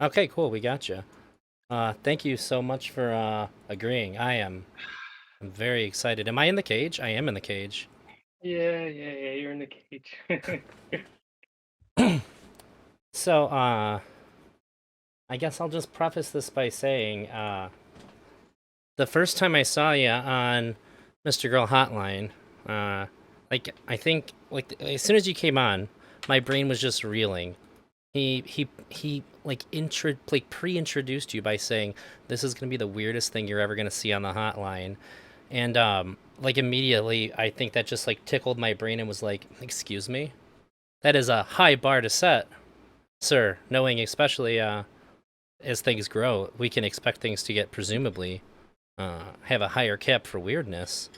Okay, cool. We got you. Thank you so much for agreeing. I'm very excited. Am I in the cage? I am in the cage. Yeah. You're in the cage. So, I guess I'll just preface this by saying, the first time I saw you on Mr. Girl Hotline, like I think like as soon as you came on, my brain was just reeling. He like pre-introduced you by saying this is gonna be the weirdest thing you're ever gonna see on the hotline, and like immediately I think that just like tickled my brain and was like, excuse me, that is a high bar to set, sir. Knowing especially as things grow, we can expect things to get presumably have a higher cap for weirdness.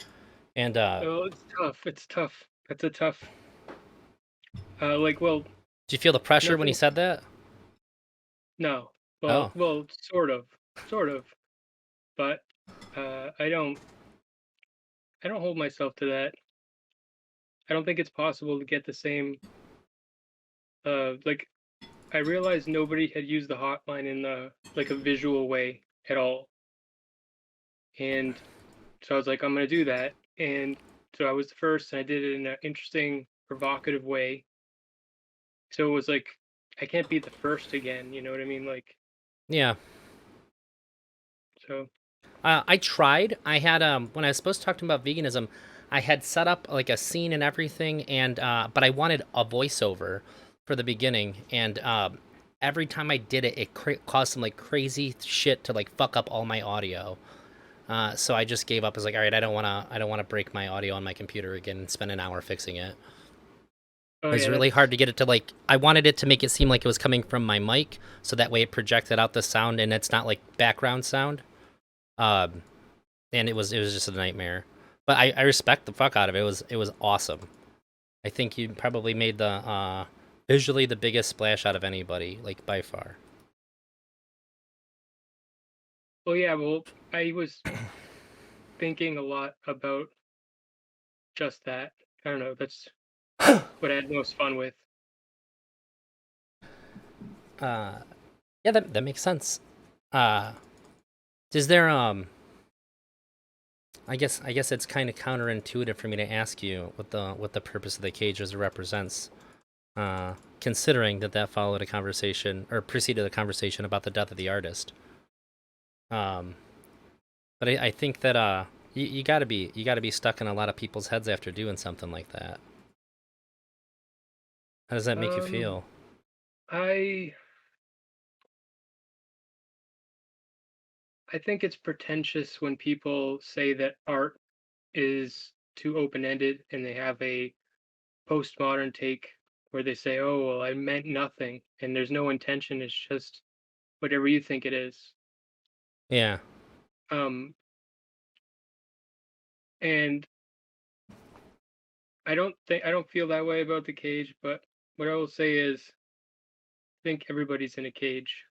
And Oh, it's tough. It's tough. That's a tough. Well, do you feel the pressure when he nothing. said that? No. Oh, Sort of, sort of. But I don't. I don't hold myself to that. I don't think it's possible to get the same. Like I realized nobody had used the hotline in like a visual way at all, and so I was like, I'm gonna do that, and so I was the first, and I did it in an interesting, provocative way. So it was like, I can't be the first again, you know what I mean? Like, yeah. so I tried. I had when I was supposed to talk to him about veganism, I had set up like a scene and everything, and but I wanted a voiceover for the beginning, and every time I did it, caused some like crazy shit to like fuck up all my audio. So I just gave up. I was like, all right, I don't wanna break my audio on my computer again and spend an hour fixing it. oh It was yeah, really that's hard to get it to like. I wanted it to make it seem like it was coming from my mic, so that way it projected out the sound and it's not like background sound. Um, and it was just a nightmare. But I respect the fuck out of it. It was awesome. I think you probably made the visually the biggest splash out of anybody, like by far. well, I was thinking a lot about just that. I don't know, that's what I had most fun with. Uh, yeah, that makes sense. Uh, is there I guess it's kind of counterintuitive for me to ask you what the purpose of the cages represents, considering that followed a conversation or preceded a conversation about the death of the artist. Um, but I think that you gotta be stuck in a lot of people's heads after doing something like that. How does that make you Um, feel? I I think it's pretentious when people say that art is too open-ended and they have a postmodern take where they say, "Oh, well, I meant nothing," and there's no intention. It's just whatever you think it is. Yeah, And I don't feel that way about the cage, but what I will say is I think everybody's in a cage.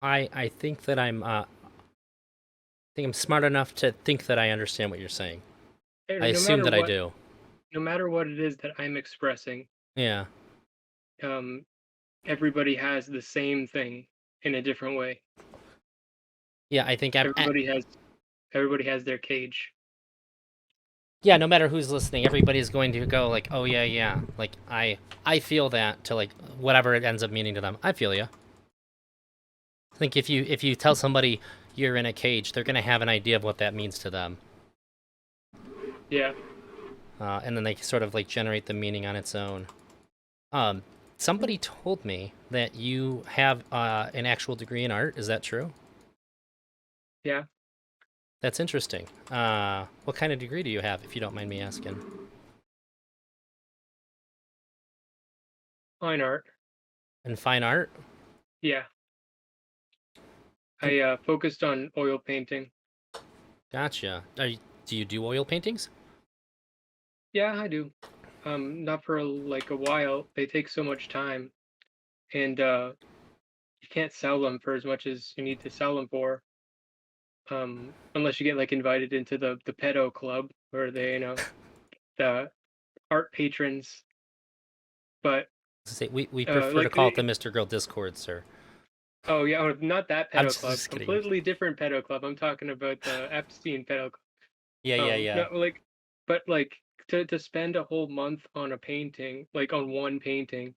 I think that I'm smart enough to think that I understand what you're saying. I And assume that I do. no matter what it is that I'm expressing, Yeah, um, everybody has the same thing in a different way. yeah. I think Everybody has everybody has their cage. yeah. No matter who's listening, everybody's going to go like, oh yeah, yeah. Like I feel that to like whatever it ends up meaning to them. I feel you. I think if you tell somebody you're in a cage, they're gonna have an idea of what that means to them, Yeah. and then they sort of like generate the meaning on its own. Um, Somebody told me that you have an actual degree in art. Is that true? Yeah. That's interesting. What kind of degree do you have, if you don't mind me asking? Fine art. In fine art? Yeah. And I focused on oil painting. gotcha. Do you do oil paintings? Yeah, I do. Not for like a while. They take so much time, and you can't sell them for as much as you need to sell them for. Unless you get like invited into the pedo club where they, the art patrons but Say we prefer to like call it the Mr. Girl Discord, sir. oh yeah, not that I'm pedo club, just kidding. completely different pedo club. I'm talking about the Epstein pedo club. Yeah, yeah, yeah. No, like, but like to spend a whole month on a painting, like on one painting,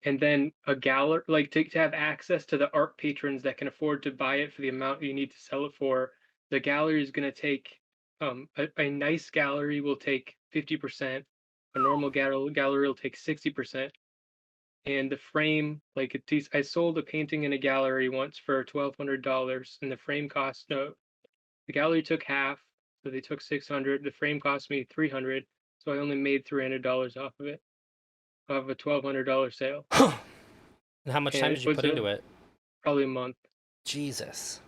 and then a gallery, like to have access to the art patrons that can afford to buy it for the amount you need to sell it for. The gallery is going to take a nice gallery will take 50%, a normal gallery will take 60%, and the frame, like I sold a painting in a gallery once for $1,200, and the frame cost no, the gallery took half, so they took 600. The frame cost me 300, so I only made $300 off of it, off of a $1,200 sale, And how much and time it did you was put into it? probably a month. Jesus.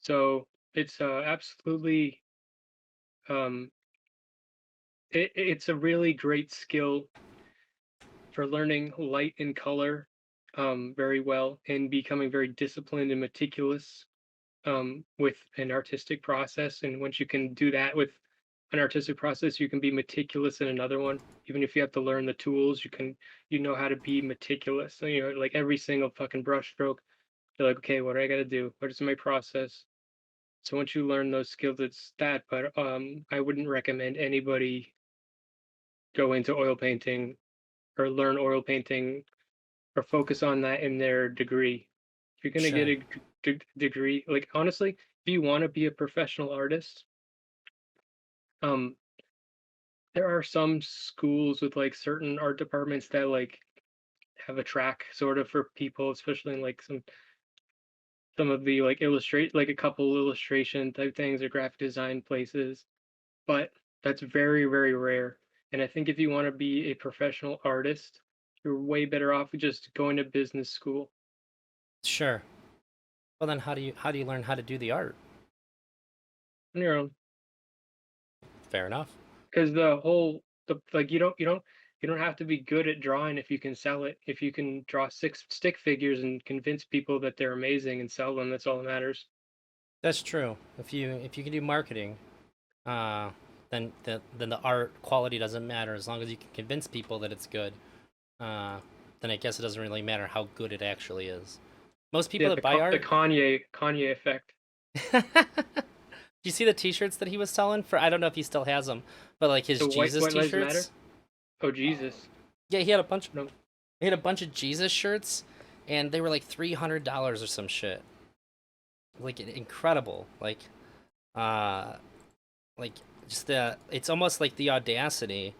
So it's absolutely um, it's a really great skill for learning light and color very well and becoming very disciplined and meticulous with an artistic process. And once you can do that with an artistic process, you can be meticulous in another one. Even if you have to learn the tools, you know how to be meticulous. So, like every single fucking brush stroke, you're like, okay, what do I got to do? What is my process? So once you learn those skills, it's that. But I wouldn't recommend anybody go into oil painting or learn oil painting or focus on that in their degree. If you're gonna get Sure. a degree, like honestly, if you want to be a professional artist, um, there are some schools with like certain art departments that like have a track sort of for people, especially in like some of the like illustrate like a couple illustration type things or graphic design places, but that's very, very rare. And I think if you want to be a professional artist, you're way better off just going to business school Sure. Well, then how do you learn how to do the art? on your own. Fair enough. Because the like you don't have to be good at drawing if you can sell it. If you can draw six stick figures and convince people that they're amazing and sell them, that's all that matters. That's true. If you can do marketing, uh, then the art quality doesn't matter as long as you can convince people that it's good. Uh, then I guess it doesn't really matter how good it actually is. Most people Yeah, that buy the art. Kanye effect. Do you see the T-shirts that he was selling for? I don't know if he still has them, but like his The Jesus white lives matter. T-shirts. Oh Jesus. Yeah, he had a bunch. No. He had a bunch of Jesus shirts, and they were like $300 or some shit. Like incredible. Uh, like just the. It's almost like the audacity,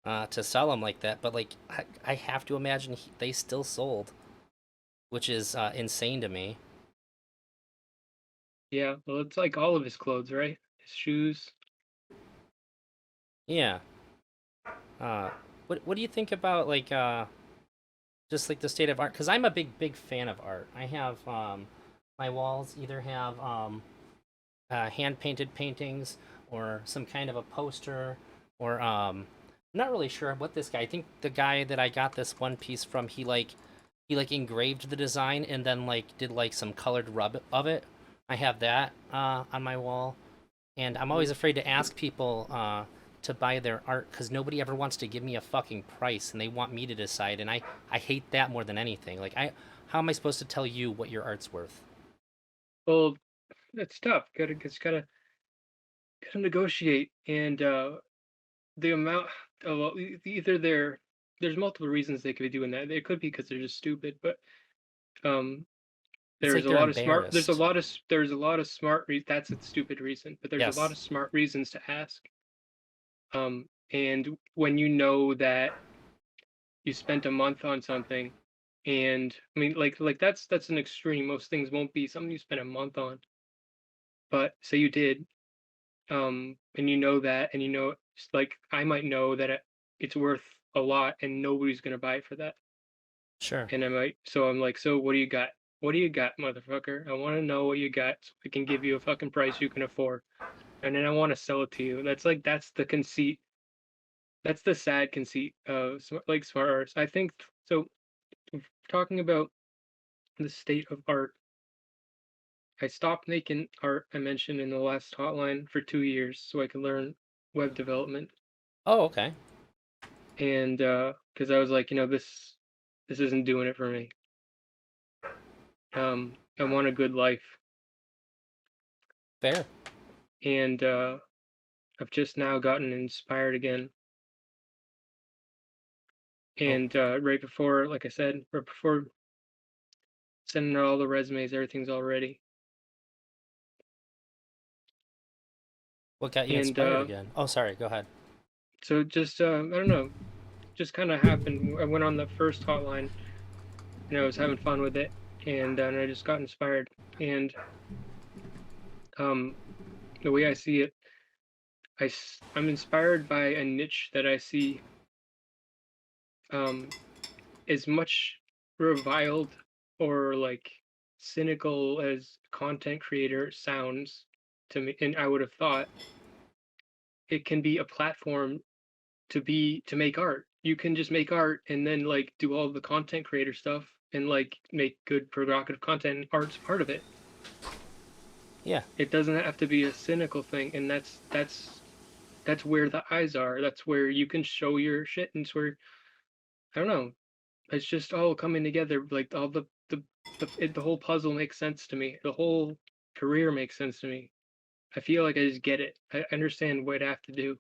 to sell them like that. But like I have to imagine they still sold, which is insane to me. Yeah. Well, it's like all of his clothes, right? His shoes. Yeah. Uh, what do you think about like just like the state of art? Because I'm a big fan of art. I have my walls either have hand painted paintings or some kind of a poster or I'm not really sure what this guy. I think the guy that I got this one piece from, he like engraved the design and then like did like some colored rub of it. I have that on my wall, and I'm always Mhm. afraid to ask people to buy their art because nobody ever wants to give me a fucking price, and they want me to decide, and I hate that more than anything. Like how am I supposed to tell you what your art's worth? Well, it's tough. Gotta negotiate, and the amount. Well, either there's multiple reasons they could be doing that. It could be because they're just stupid, but um It's like they're embarrassed. there's a lot of that's a stupid reason, but there's a lot Yes, of smart reasons to ask. And when you know that you spent a month on something, and I mean like that's an extreme. Most things won't be something you spent a month on, but say you did, and you know that, and like I might know that it's worth a lot, and nobody's gonna buy it for that. sure. And I'm like, so what do you got? What do you got, motherfucker? I want to know what you got so I can give you a fucking price you can afford. And then I want to sell it to you. That's the conceit. That's the sad conceit of like smart artists. I think so. Talking about the state of art, I stopped making art, I mentioned in the last hotline, for 2 years so I could learn web development. Oh, okay. and because I was like, this isn't doing it for me. I want a good life, Fair. and I've just now gotten inspired again. Oh, And right before, like I said, right before sending out all the resumes, everything's all ready. what got you And inspired again? Oh, sorry. Go ahead. so just I don't know, just kind of happened. I went on the first hotline and I was having fun with it, and I just got inspired. And um, the way I see it, I'm inspired by a niche that I see um, as much reviled or like cynical as content creator sounds to me, and I would have thought it can be a platform to make art. You can just make art and then like do all the content creator stuff and like make good provocative content, and art's part of it. Yeah. It doesn't have to be a cynical thing, and that's where the eyes are. That's where you can show your shit, and it's where I don't know. It's just all coming together. Like all the whole puzzle makes sense to me. The whole career makes sense to me. I feel like I just get it. I understand what I have to do,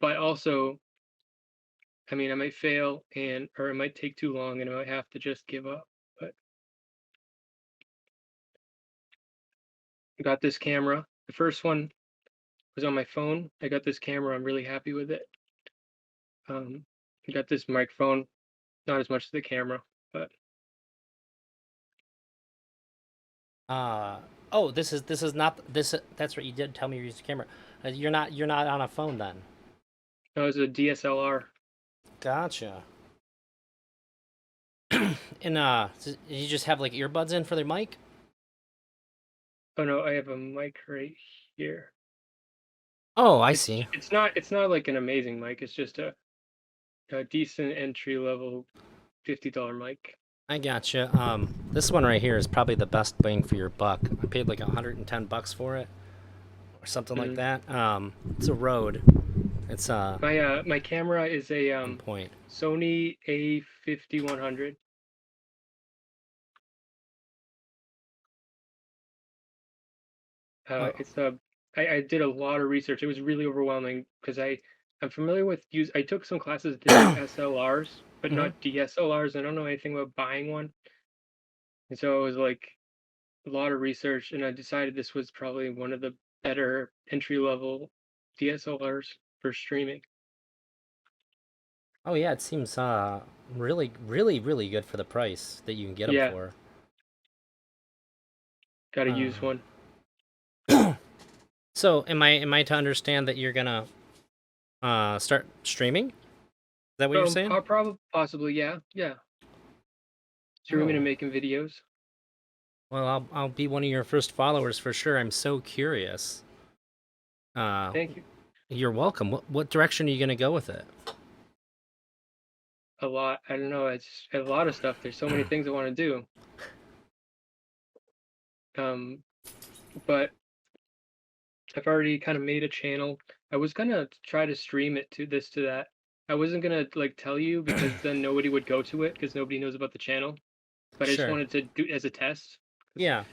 but also, I mean, I might fail and or it might take too long, and I might have to just give up. But I got this camera. The first one was on my phone. I got this camera. I'm really happy with it. I got this microphone. Not as much as the camera, but Uh oh, this is not this. That's right. You did tell me you used a camera. You're not on a phone then. that was a DSLR. Gotcha. And you just have like earbuds in for the mic? Oh no, I have a mic right here. Oh, I It's see. it's not like an amazing mic. It's just a decent entry level $50 mic. I gotcha. This one right here is probably the best bang for your buck. I paid like $110 for it, or something like Mhm. that. It's a Rode. It's My camera is a on point. Sony A5100. Oh, It's a I did a lot of research. It was really overwhelming because I'm familiar with use. I took some classes to do SLRs, but hmm. not DSLRs. I don't know anything about buying one, and so it was like a lot of research, and I decided this was probably one of the better entry level DSLRs for streaming. Oh yeah, it seems really, really, really good for the price that you can get them Yeah, for. got to use Uh, one. so am I to understand that you're gonna start streaming? Is that what you're saying? Probably, possibly, yeah, yeah. Streaming and Oh, making videos. well, I'll be one of your first followers for sure. I'm so curious. Uh, Thank you. you're welcome. What direction are you gonna go with it? A lot. I don't know. It's a lot of stuff. There's so many things I want to do. Um, but I've already kind of made a channel. I was gonna try to stream it to this to that. I wasn't gonna like tell you because then nobody would go to it because nobody knows about the channel. But I just Sure. wanted to do it as a test. Yeah.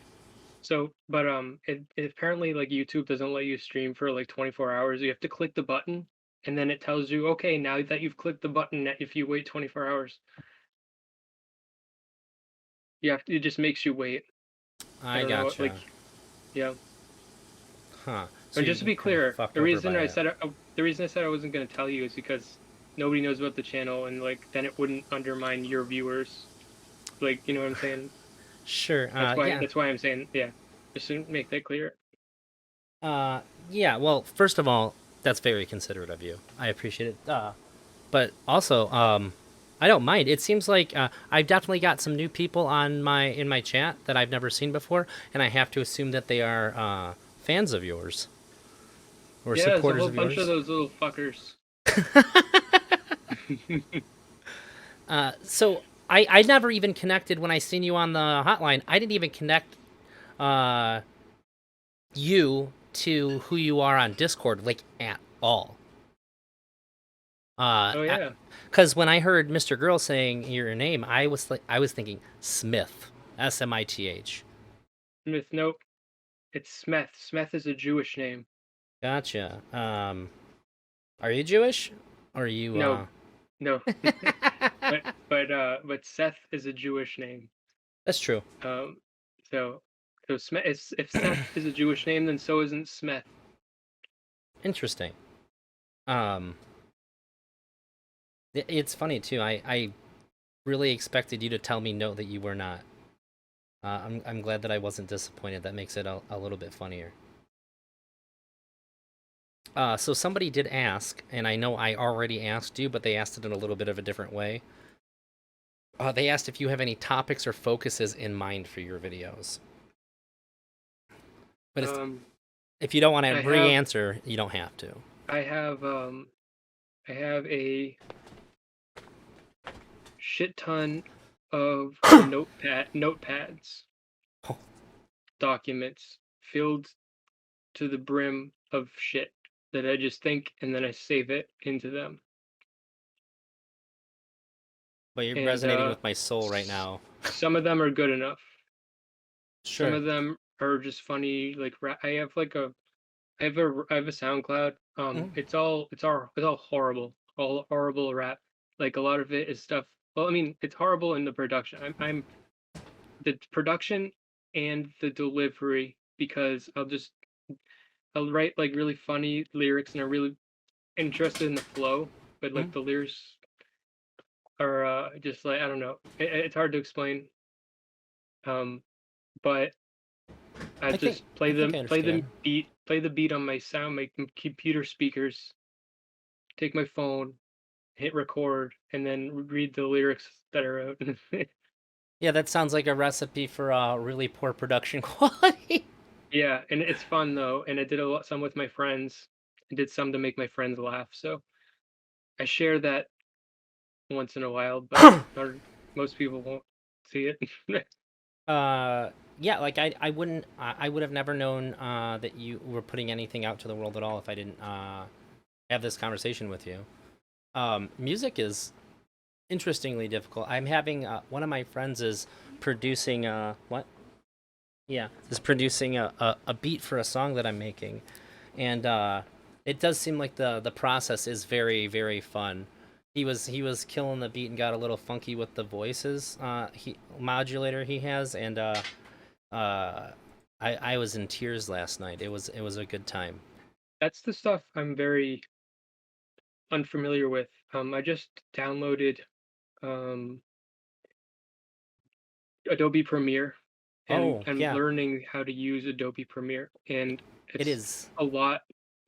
So, but it apparently like YouTube doesn't let you stream for like 24 hours. You have to click the button, and then it tells you, okay, now that you've clicked the button, if you wait 24 hours, it just makes you wait. I I don't know, like, gotcha. yeah. Huh. So And just you to get be kind of clear, fucked over by it. the reason I said I wasn't going to tell you is because nobody knows about the channel, and like then it wouldn't undermine your viewers. Like, you know what I'm saying? Sure. Yeah. That's why I'm saying, yeah. Just to make that clear. Uh, yeah. Well, first of all, that's very considerate of you. I appreciate it. But also, I don't mind. It seems like I've definitely got some new people on my chat that I've never seen before, and I have to assume that they are fans of yours or Yeah, there's a supporters whole of bunch of yours. those little fuckers. So I never even connected when I seen you on the hotline. I didn't even connect uh, you to who you are on Discord, like at all. Oh yeah, Because when I heard Mr. Girl saying your name, I was thinking Smith, Smith. Smith. Nope, it's Smeth. Smeth is a Jewish name. Gotcha. Are you Jewish? Or are you No, no. But Seth is a Jewish name. That's true. Um, so Smeth is, if Seth is a Jewish name, then so isn't Smith. Interesting. Um, it's funny too. I really expected you to tell me no that you were not. I'm glad that I wasn't disappointed. That makes it a little bit funnier. So somebody did ask, and I know I already asked you, but they asked it in a little bit of a different way. They asked if you have any topics or focuses in mind for your videos. But Um, if you don't want to I have re-answer, you don't have to. I have I have a shit ton of notepads, Oh, documents filled to the brim of shit that I just think and then I save it into them. but you're And resonating with my soul right s- now. some of them are good enough. Some Sure. of them are just funny. Like I have like a I have a SoundCloud. Mm-hmm. It's all horrible, all horrible rap. Like a lot of it is stuff. Well, I mean, it's horrible in the production. I'm the production and the delivery because I'll write like really funny lyrics and I'm really interested in the flow, but Mm-hmm. like the lyrics are just like I don't know. It's hard to explain. Um, but I just I think I understand. play the beat on my sound, my computer speakers, take my phone, hit record, and then read the lyrics that are out. Yeah, that sounds like a recipe for really poor production quality. Yeah, and it's fun though, and I did some with my friends. I did some to make my friends laugh, so I share that once in a while, but not, most people won't see it. uh, yeah, like I wouldn't, I would have never known that you were putting anything out to the world at all if I didn't have this conversation with you. Music is interestingly difficult. I'm having one of my friends is producing what? Yeah, is producing a beat for a song that I'm making, and it does seem like the process is very fun. He was killing the beat and got a little funky with the voices he modulator he has, and uh, I was in tears last night. It was a good time. That's the stuff I'm very unfamiliar with. I just downloaded um, Adobe Premiere, and Oh I'm yeah, learning how to use Adobe Premiere, and it it's is. a lot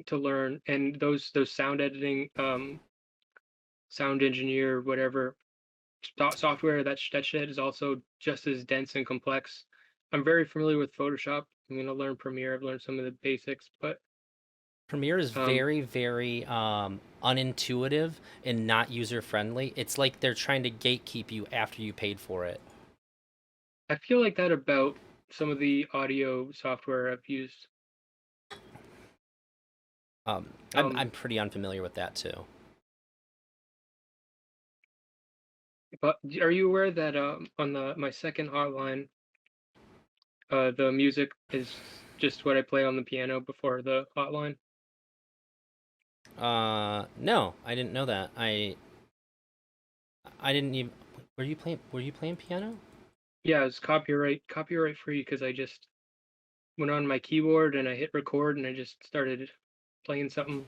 to learn. And those sound editing, sound engineer, whatever software, that shit is also just as dense and complex. I'm very familiar with Photoshop. I'm gonna learn Premiere. I've learned some of the basics, but Premiere is um, very unintuitive and not user friendly. It's like they're trying to gatekeep you after you paid for it. I feel like that about some of the audio software I've used. I'm Um, pretty unfamiliar with that too. but are you aware that on the my second hotline, the music is just what I play on the piano before the hotline? No, I didn't know that. I didn't even. Were you playing piano? Yeah, it's copyright free because I just went on my keyboard and I hit record and I just started playing something, and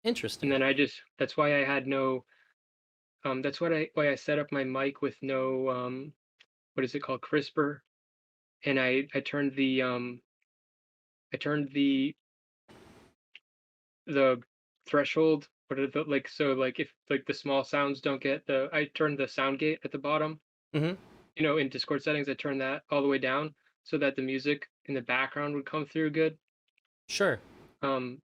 Interesting. then I just that's why I had no that's why I set up my mic with no what is it called, CRISPR, and I turned the threshold, what are the like, so like if like the small sounds don't get the I turned the sound gate at the bottom, Mm-hmm. in Discord settings. I turned that all the way down so that the music in the background would come through good. Sure. um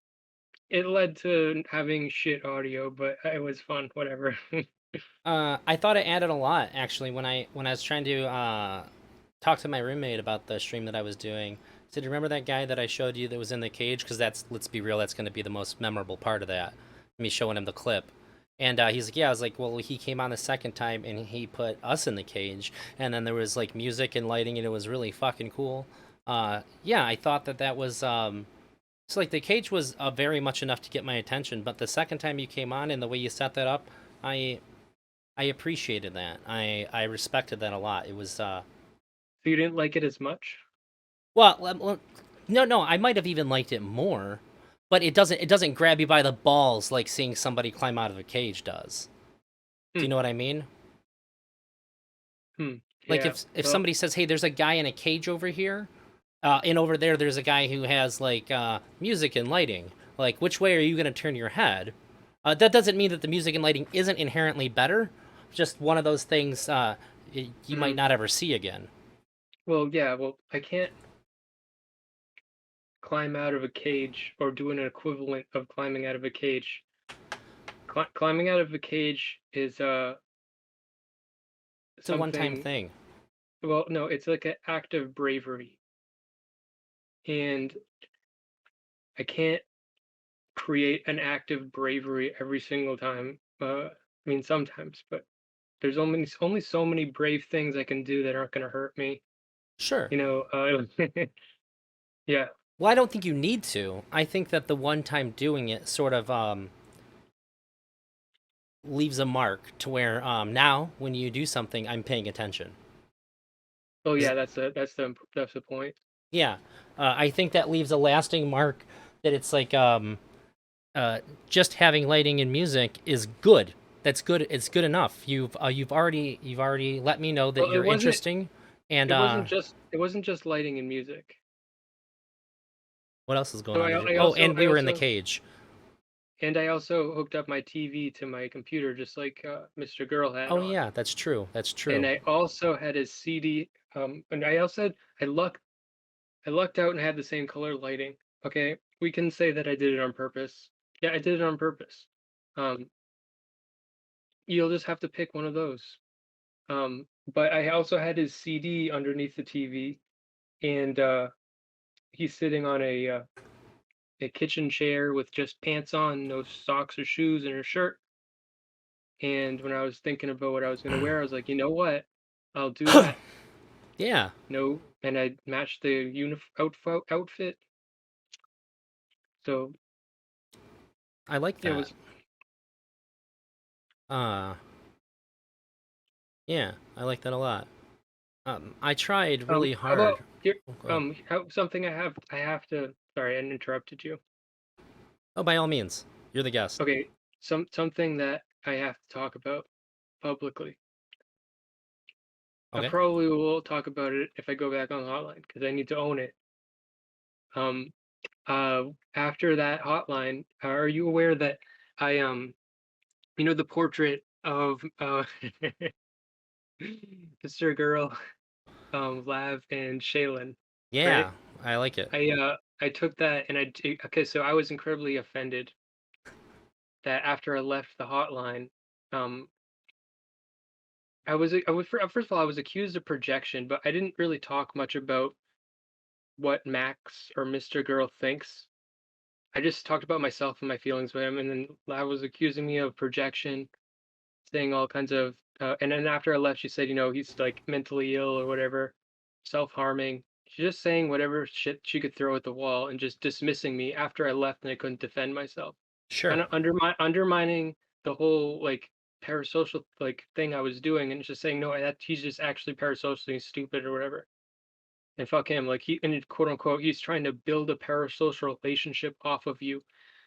it led to having shit audio, but it was fun, whatever. I thought it added a lot actually when I was trying to talk to my roommate about the stream that I was doing. I said, "You remember that guy that I showed you that was in the cage? Because that's let's be real, that's going to be the most memorable part of that." me showing him the clip. And he's like, yeah. I was like, well, he came on the second time and he put us in the cage, and then there was like music and lighting, and it was really fucking cool. Yeah, I thought that that was so like the cage was very much enough to get my attention, but the second time you came on and the way you set that up, I I appreciated that. I respected that a lot. It was So you didn't like it as much? no, no, I might have even liked it more, but it doesn't grab you by the balls like seeing somebody climb out of a cage does. Do you Hmm. know what I mean? Hmm. Like Yeah. if Well, somebody says, "Hey, there's a guy in a cage over here," and over there there's a guy who has like music and lighting. Like, which way are you going to turn your head? That doesn't mean that the music and lighting isn't inherently better. Just one of those things you might mm, not ever see again. well, yeah. Well, I can't climb out of a cage or do an equivalent of climbing out of a cage. Climbing out of a cage is It's a one-time something. thing. Well, no, it's like an act of bravery, and I can't create an act of bravery every single time. I mean, sometimes, but there's only so many brave things I can do that aren't going to hurt me. Sure. You know, yeah. Well, I don't think you need to. I think that the one time doing it sort of leaves a mark to where now when you do something, I'm paying attention. Oh Is- yeah, that's the point. Yeah, I think that leaves a lasting mark. That it's like uh, just having lighting and music is good. That's good. It's good enough. You've already let me know that Well, you're interesting. And it wasn't just lighting and music. what else is going So on I, there? I Oh, also and I we were in the also cage. and I also hooked up my TV to my computer just like Mr. Girl had Oh on. yeah, that's true. That's And true. I also had his CD. And I also had, I lucked out and had the same color lighting. Okay, we can say that I did it on purpose. Yeah, I did it on purpose. Um, you'll just have to pick one of those. But I also had his CD underneath the TV, and he's sitting on a kitchen chair with just pants on, no socks or shoes, and a shirt. And when I was thinking about what I was gonna wear, I was like, you know what? I'll do that. Yeah, No, and I matched the outfit. So I like it that. was Uh, yeah, I like that a lot. I tried really how about hard. here Oh, go ahead. something I have to, sorry, I interrupted you. Oh, by all means, you're the guest. Okay, something that I have to talk about publicly. I Okay. probably will talk about it if I go back on the hotline because I need to own it. Um, After that hotline, are you aware that I the portrait of Mr. Girl, Lav, and Shaylin, right? Yeah, I like it. I took that and okay, so I was incredibly offended that after I left the hotline, um, first of all I was accused of projection, but I didn't really talk much about what Max or Mr. Girl thinks. I just talked about myself and my feelings with him, and then Lav was accusing me of projection, saying all kinds of and then after I left, she said, he's like mentally ill or whatever, self-harming. She's just saying whatever shit she could throw at the wall and just dismissing me after I left and I couldn't defend myself. Kind Sure. of undermining the whole like parasocial like thing I was doing and just saying no, that he's just actually parasocially stupid or whatever. And fuck him. Like and quote unquote, he's trying to build a parasocial relationship off of you.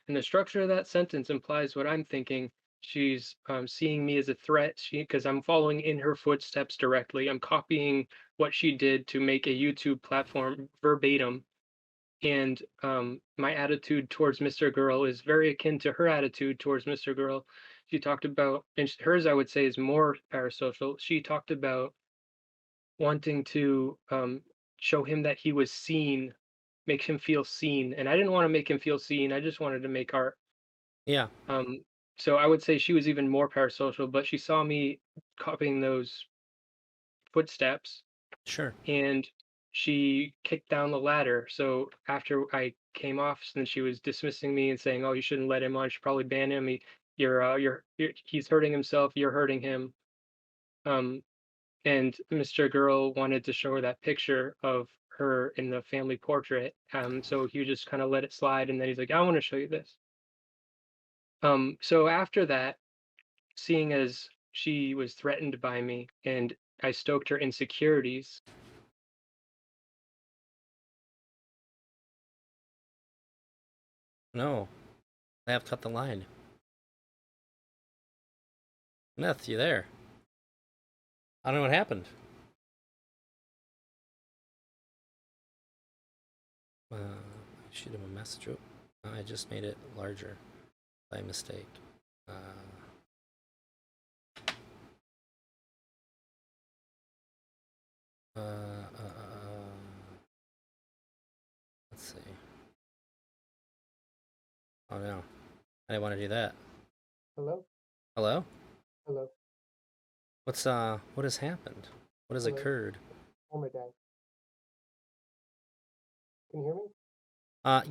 And the structure of that sentence implies what I'm thinking. She's seeing me as a threat. Because I'm following in her footsteps directly. I'm copying what she did to make a YouTube platform verbatim. And my attitude towards Mr. Girl is very akin to her attitude towards Mr. Girl. She talked about, and hers I would say is more parasocial. She talked about wanting to show him that he was seen, make him feel seen. And I didn't want to make him feel seen. I just wanted to make art. Yeah, Um, so I would say she was even more parasocial, but she saw me copying those footsteps sure. and she kicked down the ladder. So after I came off, then she was dismissing me and saying, "Oh, you shouldn't let him on. You should probably ban him. He's hurting himself. You're hurting him." Um, and Mr. Girl wanted to show her that picture of her in the family portrait. So he just kind of let it slide, and then he's like, "I want to show you this." So after that, seeing as she was threatened by me and I stoked her insecurities. No, I have cut the line. Smith, you there? I don't know what happened. Shoot him a message. Oh, I just made it larger by mistake. Uh, uh, uh, uh, let's see. Oh no, I didn't want to do that. Hello? Hello? Hello? What has happened? What has Hello? occurred? Oh my dad. Can you hear me?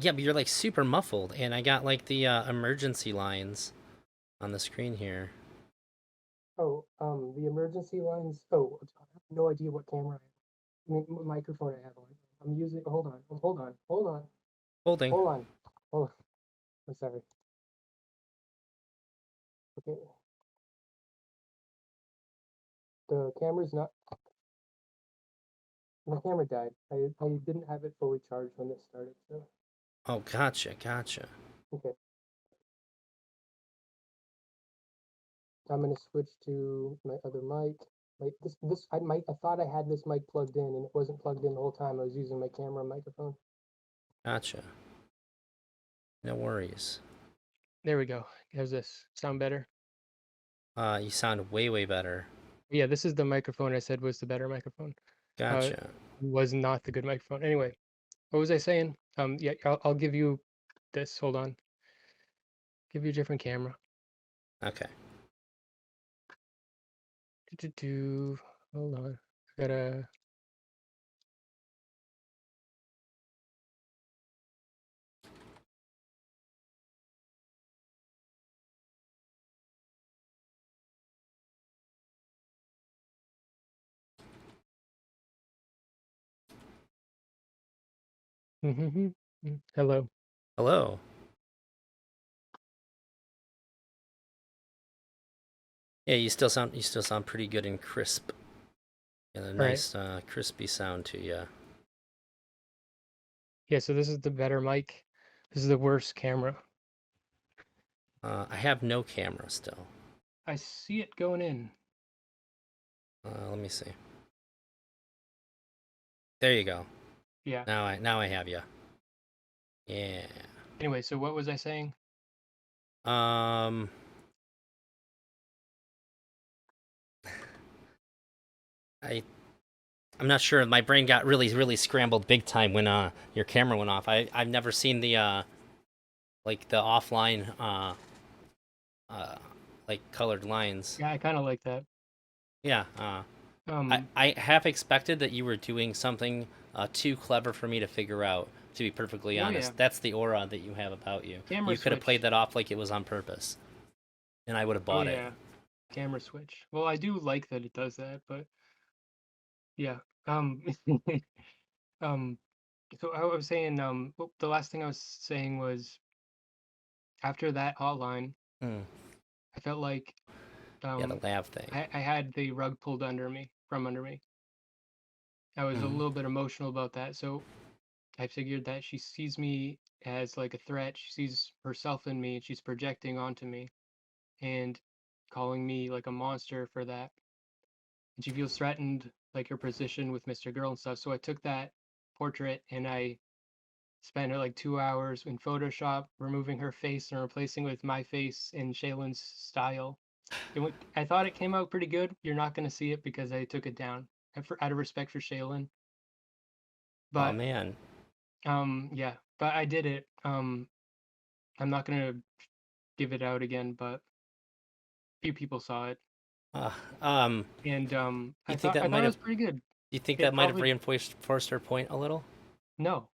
Yeah, but you're like super muffled, and I got like the emergency lines on the screen here. Oh, the emergency lines. Oh, I have no idea what camera I mean, microphone I have on. I'm using. Holding. Hold on. Hold on. I'm sorry. Okay. The camera's not. My camera died. I didn't have it fully charged when this started. So Oh, gotcha, gotcha. okay. I'm gonna switch to my other mic. I thought I had this mic plugged in and it wasn't plugged in the whole time. I was using my camera microphone. Gotcha. No worries. There we go. How's this? Sound better? You sound way, way better. Yeah, this is the microphone I said was the better microphone. Uh, Gotcha. was not the good microphone. Anyway, what was I saying? Yeah, I'll give you this. Hold on. Give you a different camera. Okay. Do. Hold on. I gotta. Hello. Hello. Yeah, you still sound pretty good and crisp. And a All right. nice crispy sound to you. Yeah, so this is the better mic. This is the worst camera. I have no camera still. I see it going in. Let me see. There you go. Yeah. Now I have you. Yeah. Anyway, so what was I saying? Um. I I'm not sure. My brain got really really scrambled big time when your camera went off. I've never seen the like the offline uh like colored lines. Yeah, I kind of like that. Yeah. I Um, I half expected that you were doing something too clever for me to figure out. To be perfectly oh yeah, honest, that's the aura that you have about you. camera You could have played switch. that off like it was on purpose, and I would have Oh bought it. yeah, camera switch. Well, I do like that it does that, but yeah. Um, um, so I was saying, the last thing I was saying was after that hotline, Hmm. I felt like Yeah, the um, lav thing. I had the rug pulled from under me. I was a Hmm. little bit emotional about that, so I figured that she sees me as like a threat. She sees herself in me, and she's projecting onto me and calling me like a monster for that. And she feels threatened, like her position with Mr. Girl and stuff. So I took that portrait and I spent like 2 hours in Photoshop removing her face and replacing it with my face in Shaylin's style. I thought it came out pretty good. You're not going to see it because I took it down out of respect for Shaylin. Oh But man. yeah, but I did it. I'm not going to give it out again, but few people saw it, Uh, um, and you I think thought that I might thought it have was pretty good. Do you think It that might have probably reinforced her point a little? no.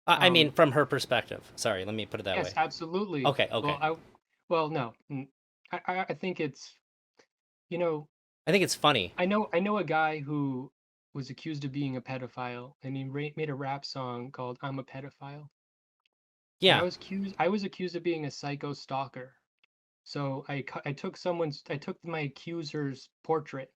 I mean, Um, from her perspective. Sorry, let me put it that yes, way. absolutely. Okay, Well, okay. well, no. I think it's, you know, I think it's funny. I know a guy who was accused of being a pedophile, and he made a rap song called "I'm a Pedophile." And Yeah. I was accused of being a psycho stalker. So I took my accuser's portrait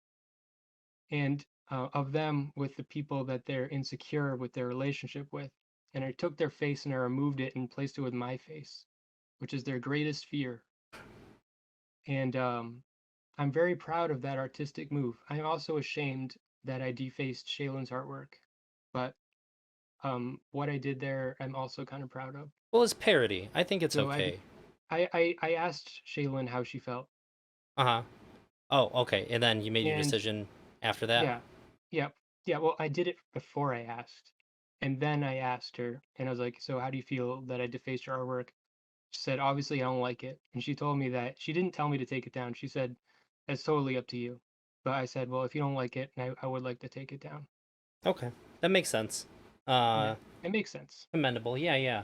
and of them with the people that they're insecure with their relationship with, and I took their face and I removed it and placed it with my face, which is their greatest fear. And I'm very proud of that artistic move. I'm also ashamed that I defaced Shaylin's artwork, but what I did there, I'm also kind of proud of. Well, it's parody. I think it's So okay. I asked Shaylin how she felt, Uh huh. Oh, okay. And then you made your and decision after that? yeah, yeah, yeah. Well, I did it before I asked, and then I asked her, and I was like, "So how do you feel that I defaced your artwork?" She said, "Obviously, I don't like it," and she told me that she didn't tell me to take it down. She said, "It's totally up to you." But I said, "Well, if you don't like it, I would like to take it down." Okay. That makes sense. Yeah, Uh, it makes sense. commendable. Yeah, yeah.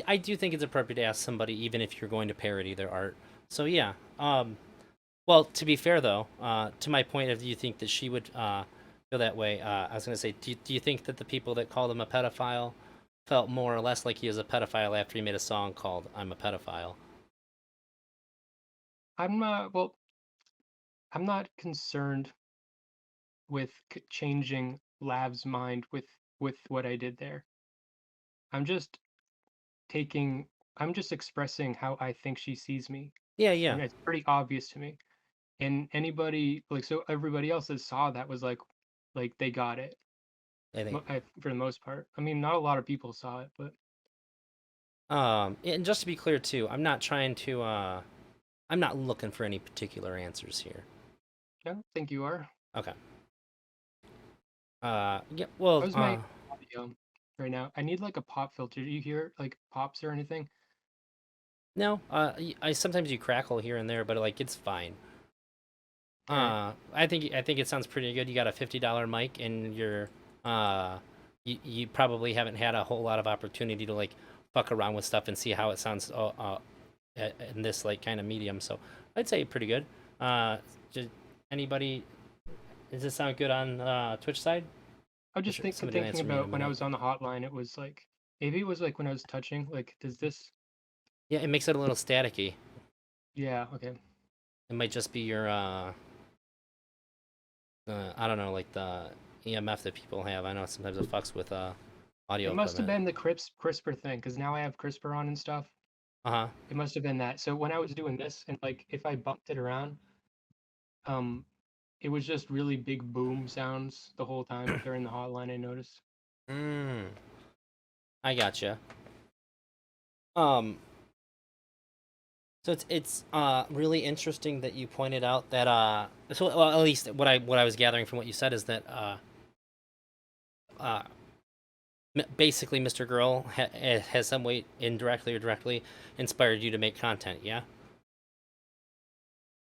I do think it's appropriate to ask somebody, even if you're going to parody their art. So, yeah. Well, to be fair, though, to my point of, do you think that she would feel that way? I was going to say, do you think that the people that called him a pedophile felt more or less like he was a pedophile after he made a song called "I'm a Pedophile"? Well, I'm not concerned with changing Lav's mind with what I did there. I'm just taking I'm just expressing how I think she sees me, Yeah, yeah. and it's pretty obvious to me. And anybody like so everybody else that saw that was like they got it I think. for the most part. I mean, not a lot of people saw it, but And just to be clear too, I'm not trying to. I'm not looking for any particular answers here. I don't think you are. Okay. Yeah. Well. How's my audio right now? I need like a pop filter. Do you hear like pops or anything? No. I sometimes you crackle here and there, but like it's fine. All right. I think it sounds pretty good. You got a $50 mic, and uh, you probably haven't had a whole lot of opportunity to like fuck around with stuff and see how it sounds in this like kind of medium. So I'd say pretty good. Just anybody, does this sound good on Twitch side? I was I'm just sure somebody will thinking answer me in a about when I minute. was on the hotline. It was like maybe it was like when I was touching. Like, does this? Yeah, it makes it a little staticky. Yeah. Okay. It might just be your I don't know, like the EMF that people have. I know sometimes it fucks with audio It must have equipment. been the CRISPR thing because now I have CRISPR on and stuff. Uh huh. It must have been that. So when I was doing this and like if I bumped it around, um, it was just really big boom sounds the whole time during the hotline. I noticed. Mm, I gotcha. Um, so it's really interesting that you pointed out that so well, at least what I was gathering from what you said is that uh basically Mr. Girl has some way indirectly or directly inspired you to make content. Yeah,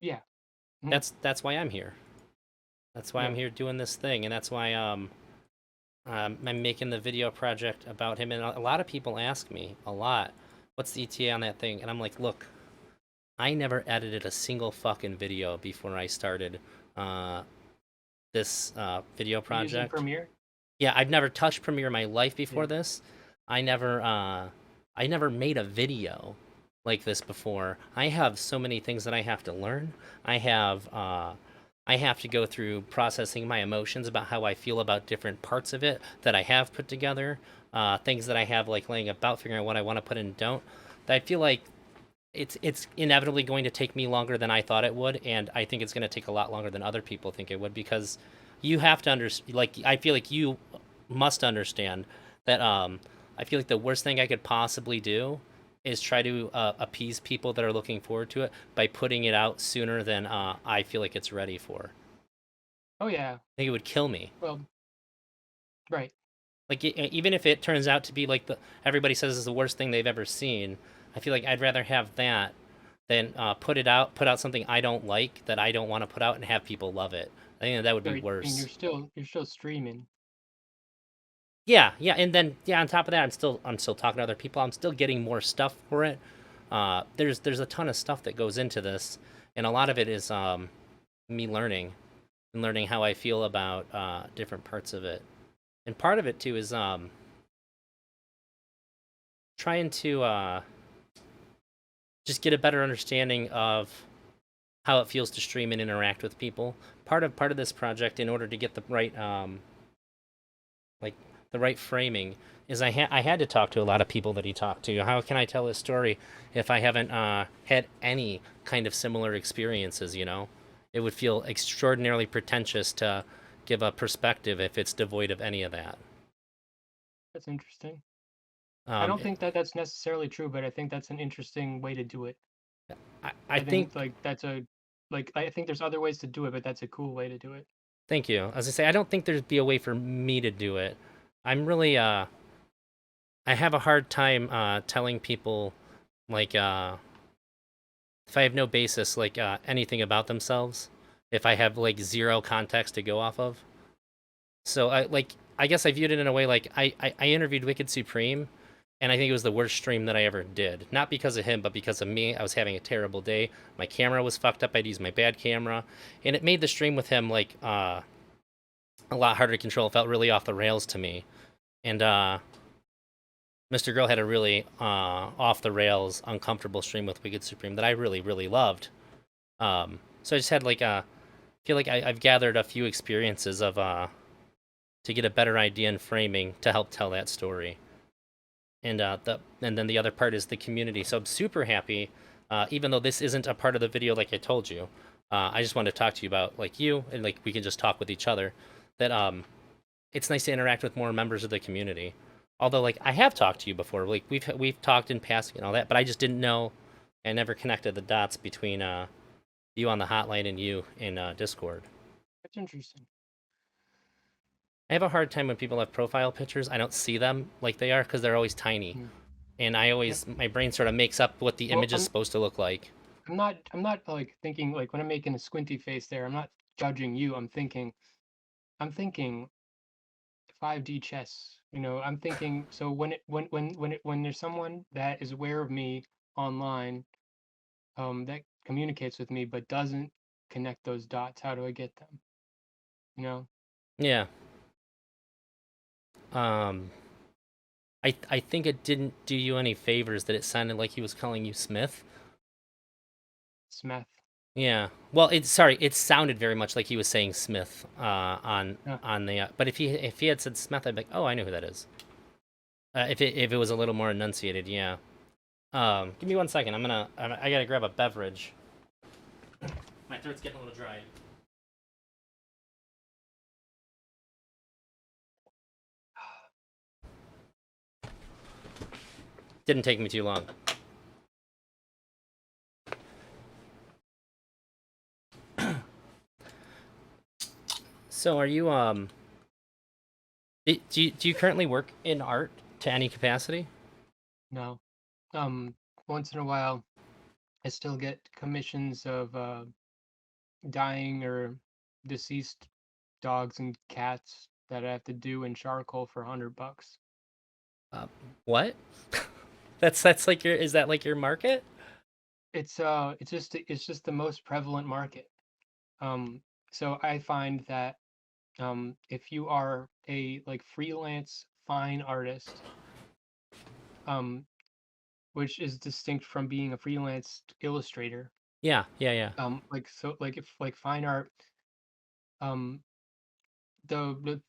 Yeah. Mhm. that's why I'm here. That's why I'm Yeah. here doing this thing, and that's why I'm making the video project about him. And a lot of people ask me a lot, "What's the ETA on that thing?" And I'm like, "Look, I never edited a single fucking video before I started uh, this video You're using project. Premiere? Yeah, I've never touched Premiere in my life before Yeah. this. I never I never made a video like this before. I have so many things that I have to learn. I have to go through processing my emotions about how I feel about different parts of it that I have put together. Things that I have like laying about, figuring out what I want to put in and don't. That I feel like it's inevitably going to take me longer than I thought it would, and I think it's going to take a lot longer than other people think it would, because you have to understand. Like, I feel like you must understand that. I feel like the worst thing I could possibly do is try to appease people that are looking forward to it by putting it out sooner than I feel like it's ready for. Oh yeah. I think it would kill me. Well, right. Like, even if it turns out to be like the everybody says is the worst thing they've ever seen, I feel like I'd rather have that than put out something I don't like, that I don't want to put out, and have people love it. I think that would be Right, and worse. you're still streaming. Yeah, yeah, and then yeah, on top of that, I'm still talking to other people. I'm still getting more stuff for it. There's a ton of stuff that goes into this, and a lot of it is me learning and learning how I feel about different parts of it. And part of it too is trying to just get a better understanding of how it feels to stream and interact with people. Part of this project, in order to get the right like the right framing, is I had to talk to a lot of people that he talked to. How can I tell his story if I haven't had any kind of similar experiences? You know, it would feel extraordinarily pretentious to give a perspective if it's devoid of any of that. That's interesting. I Um, don't think that that's necessarily true, but I think that's an interesting way to do it. I I think think. like that's a like I think there's other ways to do it, but that's a cool way to do it. Thank you. As I say, I don't think there'd be a way for me to do it. I'm really I have a hard time telling people like if I have no basis like anything about themselves, if I have like zero context to go off of. So I guess I viewed it in a way like I interviewed Wicked Supreme, and I think it was the worst stream that I ever did. Not because of him, but because of me. I was having a terrible day. My camera was fucked up. I'd used my bad camera, and it made the stream with him like a lot harder to control. It felt really off the rails to me. And Mr. Girl had a really off the rails, uncomfortable stream with Wicked Supreme that I really, really loved. So I just had like a feel like I've gathered a few experiences of to get a better idea and framing to help tell that story. And then the other part is the community. So I'm super happy, even though this isn't a part of the video like I told you. I just wanted to talk to you about like you and like we can just talk with each other. That it's nice to interact with more members of the community. Although like I have talked to you before, like we've talked in passing and all that, but I just didn't know. I never connected the dots between you on the hotline and you in Discord. That's interesting. I have a hard time when people have profile pictures. I don't see them like they are because they're always tiny, Mm. and I Yep. always my brain sort of makes up what the Well, image is supposed to look like. I'm not like thinking like when I'm making a squinty face there, I'm not judging you. I'm thinking 5D chess. You know, I'm thinking so when there's someone that is aware of me online, that communicates with me but doesn't connect those dots, how do I get them? You know? Yeah. Um. I think it didn't do you any favors that it sounded like he was calling you Smith. Smeth. Yeah. Well, it sounded very much like he was saying Smith Yeah. on the but if he had said Smith, I'd be like, "Oh, I know who that is." If it was a little more enunciated, yeah. Give me 1 second. I gotta grab a beverage. My throat's getting a little dry. Didn't take me too long. So, are you do you currently work in art to any capacity? No. Once in a while I still get commissions of dying or deceased dogs and cats that I have to do in charcoal for $100. Uh, what? That's like your is that like your market? It's just the most prevalent market. Um, so I find that if you are a like freelance fine artist, um, which is distinct from being a freelance illustrator, Yeah, yeah, yeah. like so like if like fine art, um, the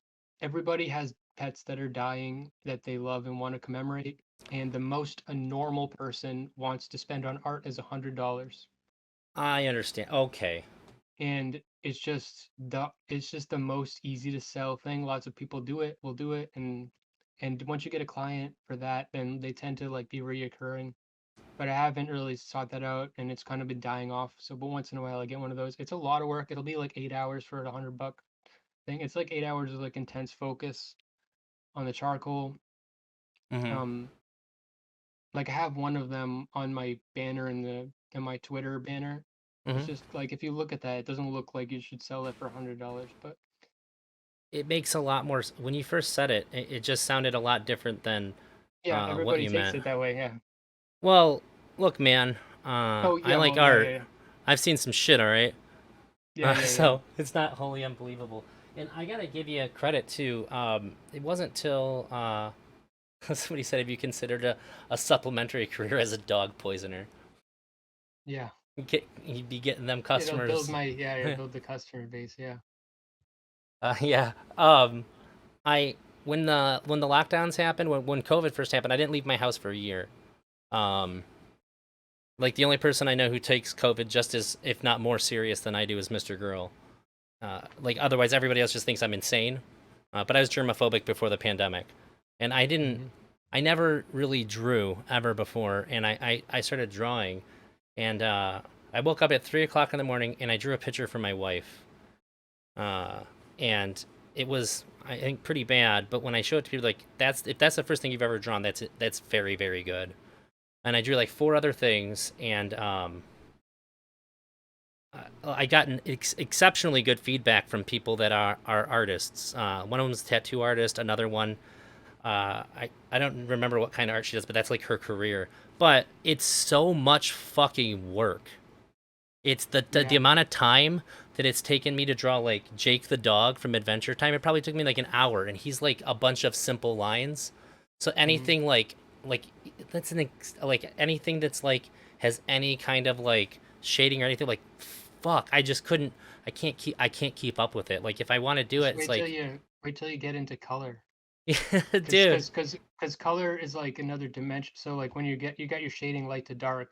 everybody has pets that are dying that they love and want to commemorate, and the most a normal person wants to spend on art is $100. I understand. Okay. And it's just the most easy to sell thing. Lots of people do it, will do it, and once you get a client for that, then they tend to like be reoccurring. But I haven't really sought that out, and it's kind of been dying off. So, but once in a while, I get one of those. It's a lot of work. It'll be like 8 hours for a $100 thing. It's like 8 hours of like intense focus on the charcoal. Mm-hmm. Um, like I have one of them on my banner in my Twitter banner. It's Hmm. just like if you look at that, it doesn't look like you should sell it for $100. But It makes a lot more when you first said it. It just sounded a lot different than yeah, what everybody you takes meant. it that way. Yeah. Well, look, man. Oh I yeah. like Well, yeah, yeah, art. yeah, I've seen some shit. All right. yeah, yeah, yeah. So it's not wholly unbelievable. And I gotta give you credit too. It wasn't till somebody said, "Have you considered a supplementary career as a dog poisoner? Yeah. You'd be getting them It'll build customers." my yeah, it'll build the customer base. Yeah. Yeah. I when the lockdowns happened, when COVID first happened, I didn't leave my house for a year. Um, like the only person I know who takes COVID just as, if not more serious than I do, is Mr. Girl. Like otherwise, everybody else just thinks I'm insane. But I was germophobic before the pandemic, and I didn't. Hmm. I never really drew ever before, and I started drawing, and I woke up at 3 o'clock in the morning and I drew a picture for my wife, uh, and it was, I think, pretty bad. But when I showed it to people, like, that's if that's the first thing you've ever drawn, that's very very good. And I drew like four other things, and I got exceptionally good feedback from people that are artists. One of them is a tattoo artist. Another one, I don't remember what kind of art she does, but that's like her career. But it's so much fucking work. It's the Yeah. amount of time that it's taken me to draw like Jake the dog from Adventure Time. It probably took me like an hour, and he's like a bunch of simple lines. So Hmm. anything like that's like anything that's like has any kind of like shading or anything, like fuck, I just couldn't. I can't keep up with it. Like if I want to do Just it, it's like wait till you get into color. Cause, dude, cause, cause, cause color is like another dimension. So like when you got your shading light to dark,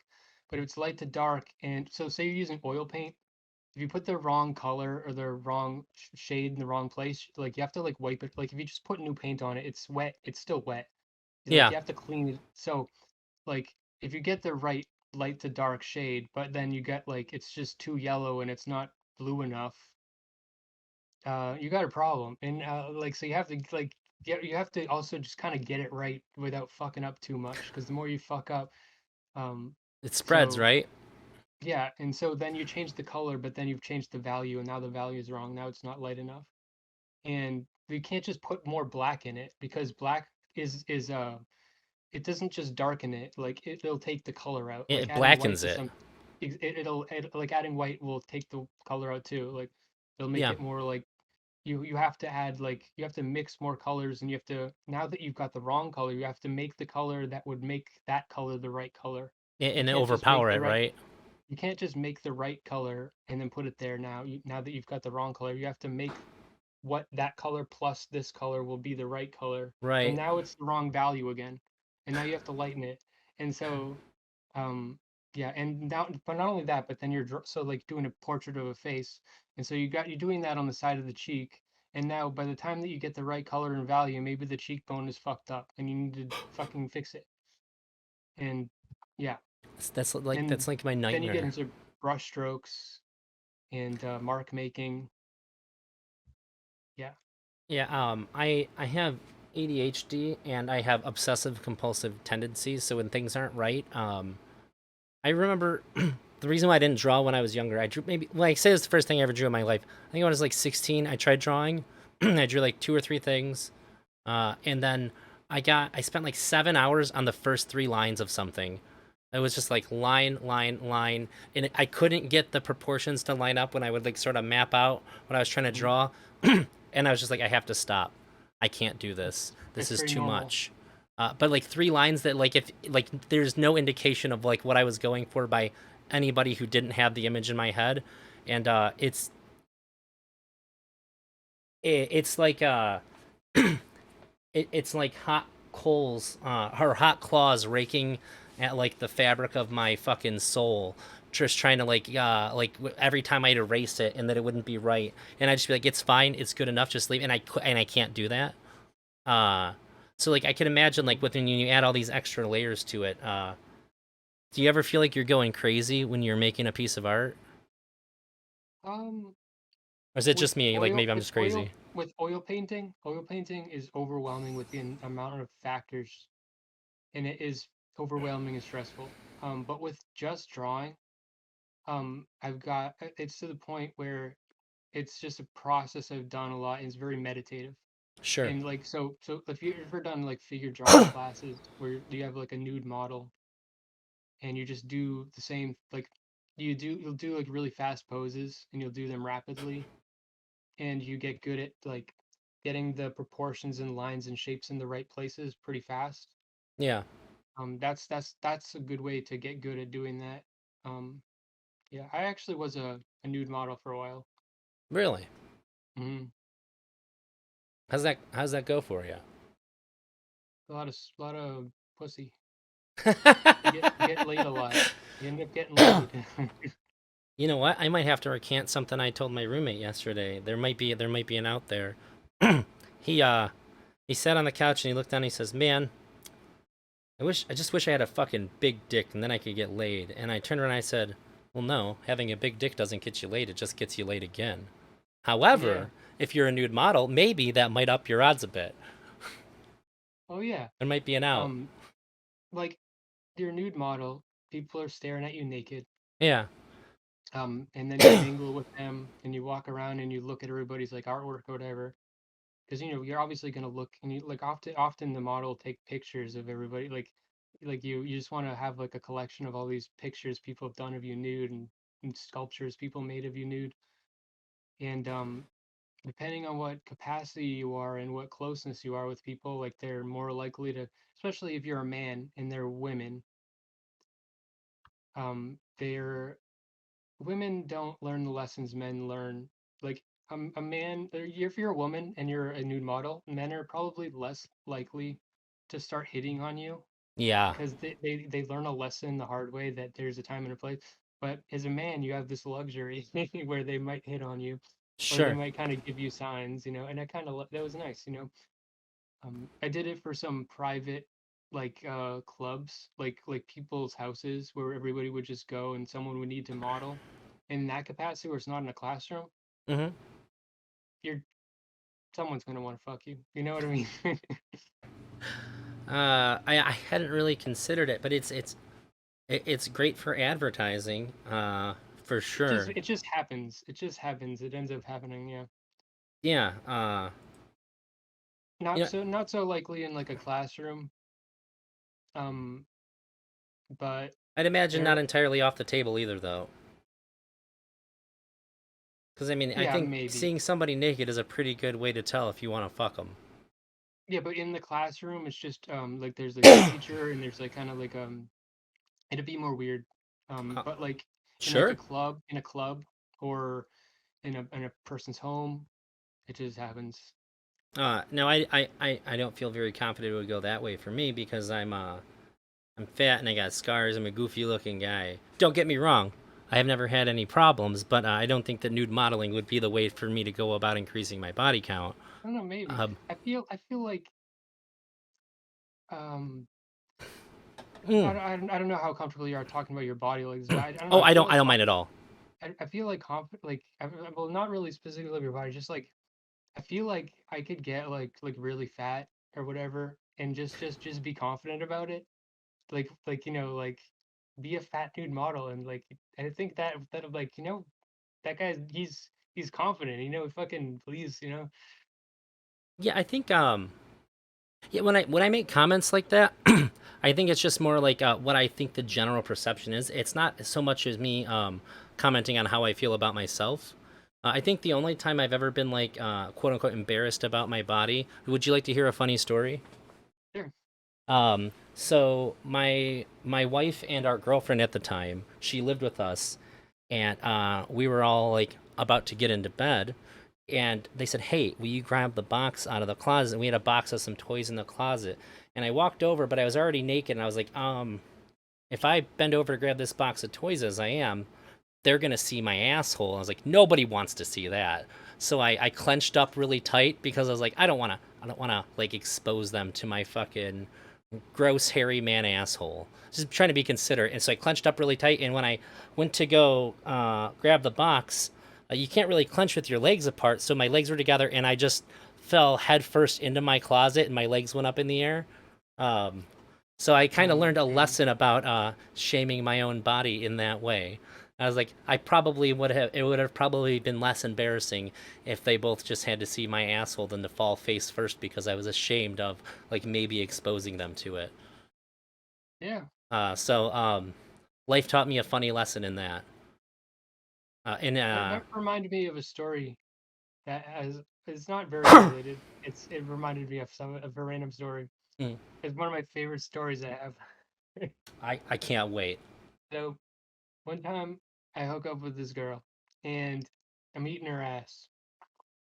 but if it's light to dark, and so say you're using oil paint, if you put the wrong color or the wrong shade in the wrong place, like you have to like wipe it. Like if you just put new paint on it, it's wet. It's still wet. Like yeah, you have to clean it. So like if you get the right light to dark shade, but then you get like it's just too yellow and it's not blue enough, you got a problem. And like so you have to like you have to also just kind of get it right without fucking up too much because the more you fuck up, um, it spreads, so right? yeah, and so then you change the color, but then you've changed the value, and now the value is wrong. Now it's not light enough, and you can't just put more black in it because black is it doesn't just darken it, like it'll take the color out. Like It adding white blackens to it. some like adding white will take the color out too. Like it'll make Yeah, it more like you have to add like you have to mix more colors and you have to now that you've got the wrong color, you have to make the color that would make that color the right color. You and can't just make overpower the it, right right? you can't just make the right color and then put it there now. Now that you've got the wrong color, you have to make what that color plus this color will be the right color. And Right. now it's the wrong value again. And now you have to lighten it. And so, um, yeah, and now, but not only that, but then so like doing a portrait of a face. And so you're doing that on the side of the cheek. And now by the time that you get the right color and value, maybe the cheekbone is fucked up and you need to fucking fix it. And yeah, That's and like my then you get nightmare. into brush strokes and mark making. Yeah. Yeah, I have ADHD and I have obsessive compulsive tendencies. So when things aren't right, I remember the reason why I didn't draw when I was younger. I drew maybe like say it's the first thing I ever drew in my life. I think when I was like 16, I tried drawing. I drew like two or three things, and then I spent like 7 hours on the first three lines of something. It was just like line, line, line, and I couldn't get the proportions to line up when I would like sort of map out what I was trying to Mhm. draw, and I was just like, I have to stop. I can't do this. This It's is very too normal. much. But like three lines that like if like there's no indication of like what I was going for by anybody who didn't have the image in my head, and it's like it's like hot coals or hot claws raking at like the fabric of my fucking soul, just trying to like every time I'd erase it and that it wouldn't be right, and I'd just be like, it's fine, it's good enough, just leave. And I can't do that. uh so like I can imagine like when you add all these extra layers to it. Do you ever feel like you're going crazy when you're making a piece of art, Um, or is it just me, like maybe I'm with just crazy? oil painting is overwhelming with the amount of factors, and it is overwhelming and stressful. But with just drawing, I've got it's to the point where it's just a process I've done a lot, and it's very meditative. Sure. And like so if you've ever done like figure drawing classes where you have like a nude model and you just do the same like you'll do like really fast poses and you'll do them rapidly and you get good at like getting the proportions and lines and shapes in the right places pretty fast. Yeah. That's a good way to get good at doing that. Um, yeah, I actually was a nude model for a while. Really? Hmm. How's that go for you? A lot of pussy. You get laid a lot. You end up getting laid. You know what? I might have to recant something I told my roommate yesterday. There might be an out there. he uh he sat on the couch and he looked down and he says, "Man, I just wish I had a fucking big dick and then I could get laid." And I turned around and I said, "Well, no, having a big dick doesn't get you laid. It just gets you laid again. Yeah. However, if you're a nude model, maybe that might up your odds a bit. Oh yeah. There might be an out." Um, like you're a nude model, people are staring at you naked. Yeah. And then you mingle with them and you walk around and you look at everybody's like artwork or whatever. Because you know you're obviously gonna look and you like often the model will take pictures of everybody like you just want to have like a collection of all these pictures people have done of you nude and sculptures people made of you nude and depending on what capacity you are and what closeness you are with people like they're more likely to, especially if you're a man and they're women, they're women don't learn the lessons men learn. Like a man, if you're a woman and you're a nude model, men are probably less likely to start hitting on you Yeah. because they learn a lesson the hard way that there's a time and a place. But as a man, you have this luxury where they might hit on you, or they Sure. might kind of give you signs, you know. And I kind of that was nice, you know. I did it for some private like clubs, like people's houses where everybody would just go and someone would need to model. In that capacity where it's not in a classroom, Mhm. you're someone's gonna want to fuck you. You know what I mean? I hadn't really considered it, but it's great for advertising, for sure. It just happens. It just happens. It ends up happening, yeah. Yeah. You know, Not so likely in like a classroom. Um, but I'd imagine not there entirely off the table either, though. Because I mean, I yeah, think maybe. seeing somebody naked is a pretty good way to tell if you want to fuck them. Yeah, but in the classroom it's just like there's like a teacher and there's like kind of like it'd be more weird. Uh, But like in like sure. in a club or in a person's home, it just happens. No, I don't feel very confident it would go that way for me because I'm fat and I got scars. I'm a goofy looking guy. Don't get me wrong. I have never had any problems, but I don't think that nude modeling would be the way for me to go about increasing my body count. I don't know, maybe. Um, I feel like um mm. I don't know how comfortable you are talking about your body like this, but I don't know. Oh, I don't mind at all. I feel like well, not really specifically of your body, just like I feel like I could get really fat or whatever, and just be confident about it. You know be a fat nude model and like I think that like you know that guy's he's confident. You know, fucking please. You know. Yeah, I think yeah, when I make comments like that, I think it's just more like what I think the general perception is. It's not so much as me commenting on how I feel about myself. I think the only time I've ever been like quote unquote embarrassed about my body. Would you like to hear a funny story? Sure. So my wife and our girlfriend at the time, she lived with us, and we were all like about to get into bed, and they said, "Hey, will you grab the box out of the closet?" And we had a box of some toys in the closet, and I walked over, but I was already naked, and I was like, if I bend over to grab this box of toys as I am, they're gonna see my asshole." I was like, nobody wants to see that. So I clenched up really tight because I was like, I don't wanna like expose them to my fucking gross hairy man asshole. Just trying to be considerate. And so I clenched up really tight. And when I went to go grab the box, you can't really clench with your legs apart. So my legs were together, and I just fell headfirst into my closet, and my legs went up in the air. So I kind of learned a Man. lesson about shaming my own body in that way. I was like, I probably would have. It would have probably been less embarrassing if they both just had to see my asshole than to fall face first because I was ashamed of like maybe exposing them to it. Yeah. So life taught me a funny lesson in that. And That reminded me of a story that has it's not very related. It reminded me of a random story. mm, It's one of my favorite stories I have. I can't wait. So one time I hook up with this girl and I'm eating her ass.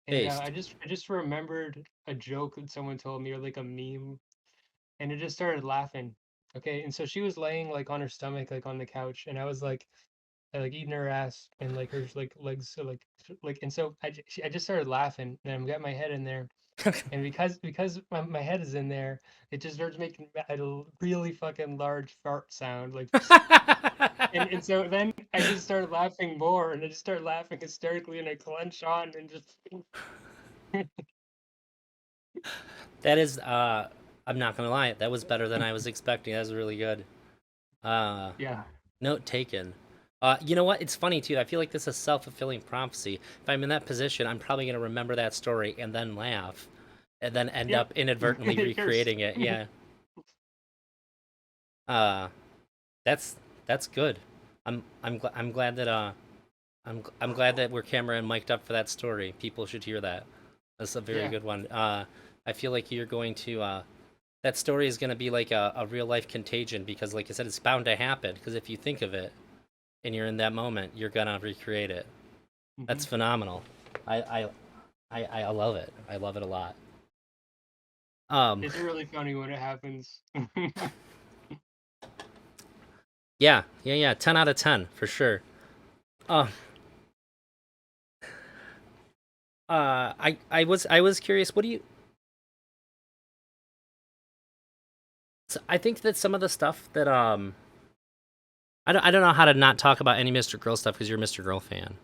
And Based. I just remembered a joke that someone told me or like a meme and I just started laughing. Okay, and so she was laying like on her stomach, like on the couch, and I was like eating her ass and like her like legs, so like, and so I just started laughing, and I got my head in there, and because my head is in there, it just starts making a really fucking large fart sound, like, and so then I just started laughing more, and I just started laughing hysterically, and I clench on and just That is, I'm not gonna lie, that was better than I was expecting. That was really good. Uh, yeah, Note taken. You know what? It's funny too. I feel like this is self-fulfilling prophecy. If I'm in that position, I'm probably gonna remember that story and then laugh, and then end yep. up inadvertently Yours. recreating it. Yeah. Uh, that's that's good. I'm glad that I'm glad that we're camera and mic'd up for that story. People should hear that. That's a very Yeah. good one. I feel like you're going to that story is going to be like a real life contagion because, like I said, it's bound to happen. Because if you think of it and you're in that moment, you're gonna recreate it. Hmm. That's phenomenal. I I I love it. I love it a lot. Um, It's really funny when it happens. yeah. 10 out of 10 for sure. Uh, I was curious. What do you? So I think that some of the stuff that I don't know how to not talk about any Mr. Girl stuff because you're a Mr. Girl fan,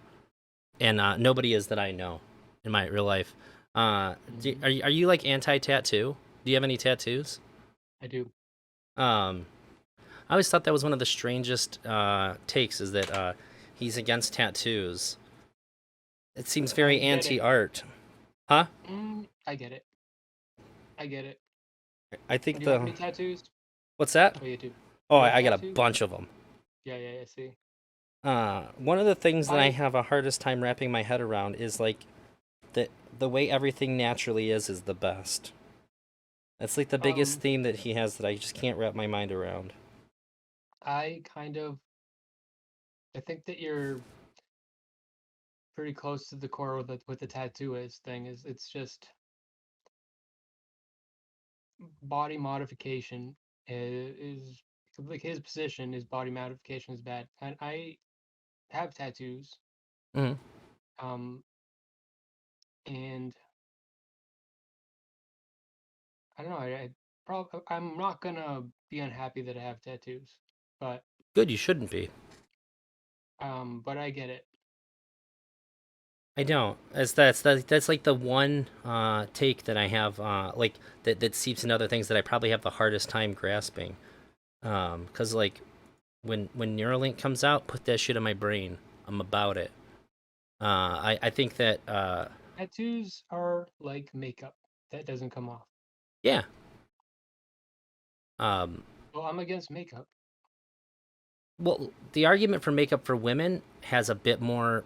and nobody is that I know in my real life. Mhm. Are you like anti-tattoo? Do you have any tattoos? I do. Um, I always thought that was one of the strangest takes is that he's against tattoos. It seems I very get it. anti-art, huh? I get it. I get it. I think Do you have the any tattoos? what's that? Oh, you do. Oh, Do you have I got a tattoos? bunch of them. Yeah, yeah, yeah. See, One of the things that I I have a hardest time wrapping my head around is like the way everything naturally is the best. That's like the biggest um theme that he has that I just can't wrap my mind around. I kind of I think that you're pretty close to the core with the tattoo is thing is it's just body modification is like his position is body modification is bad. And I have tattoos. Hmm. Um and I don't know, I'm not gonna be unhappy that I have tattoos. But Good, you shouldn't be. but I get it. I don't. As that's like the one take that I have like that seeps in other things that I probably have the hardest time grasping. Cause like when Neuralink comes out, put that shit in my brain. I'm about it. I think that Tattoos are like makeup that doesn't come off. yeah. Um, Well, I'm against makeup. well, the argument for makeup for women has a bit more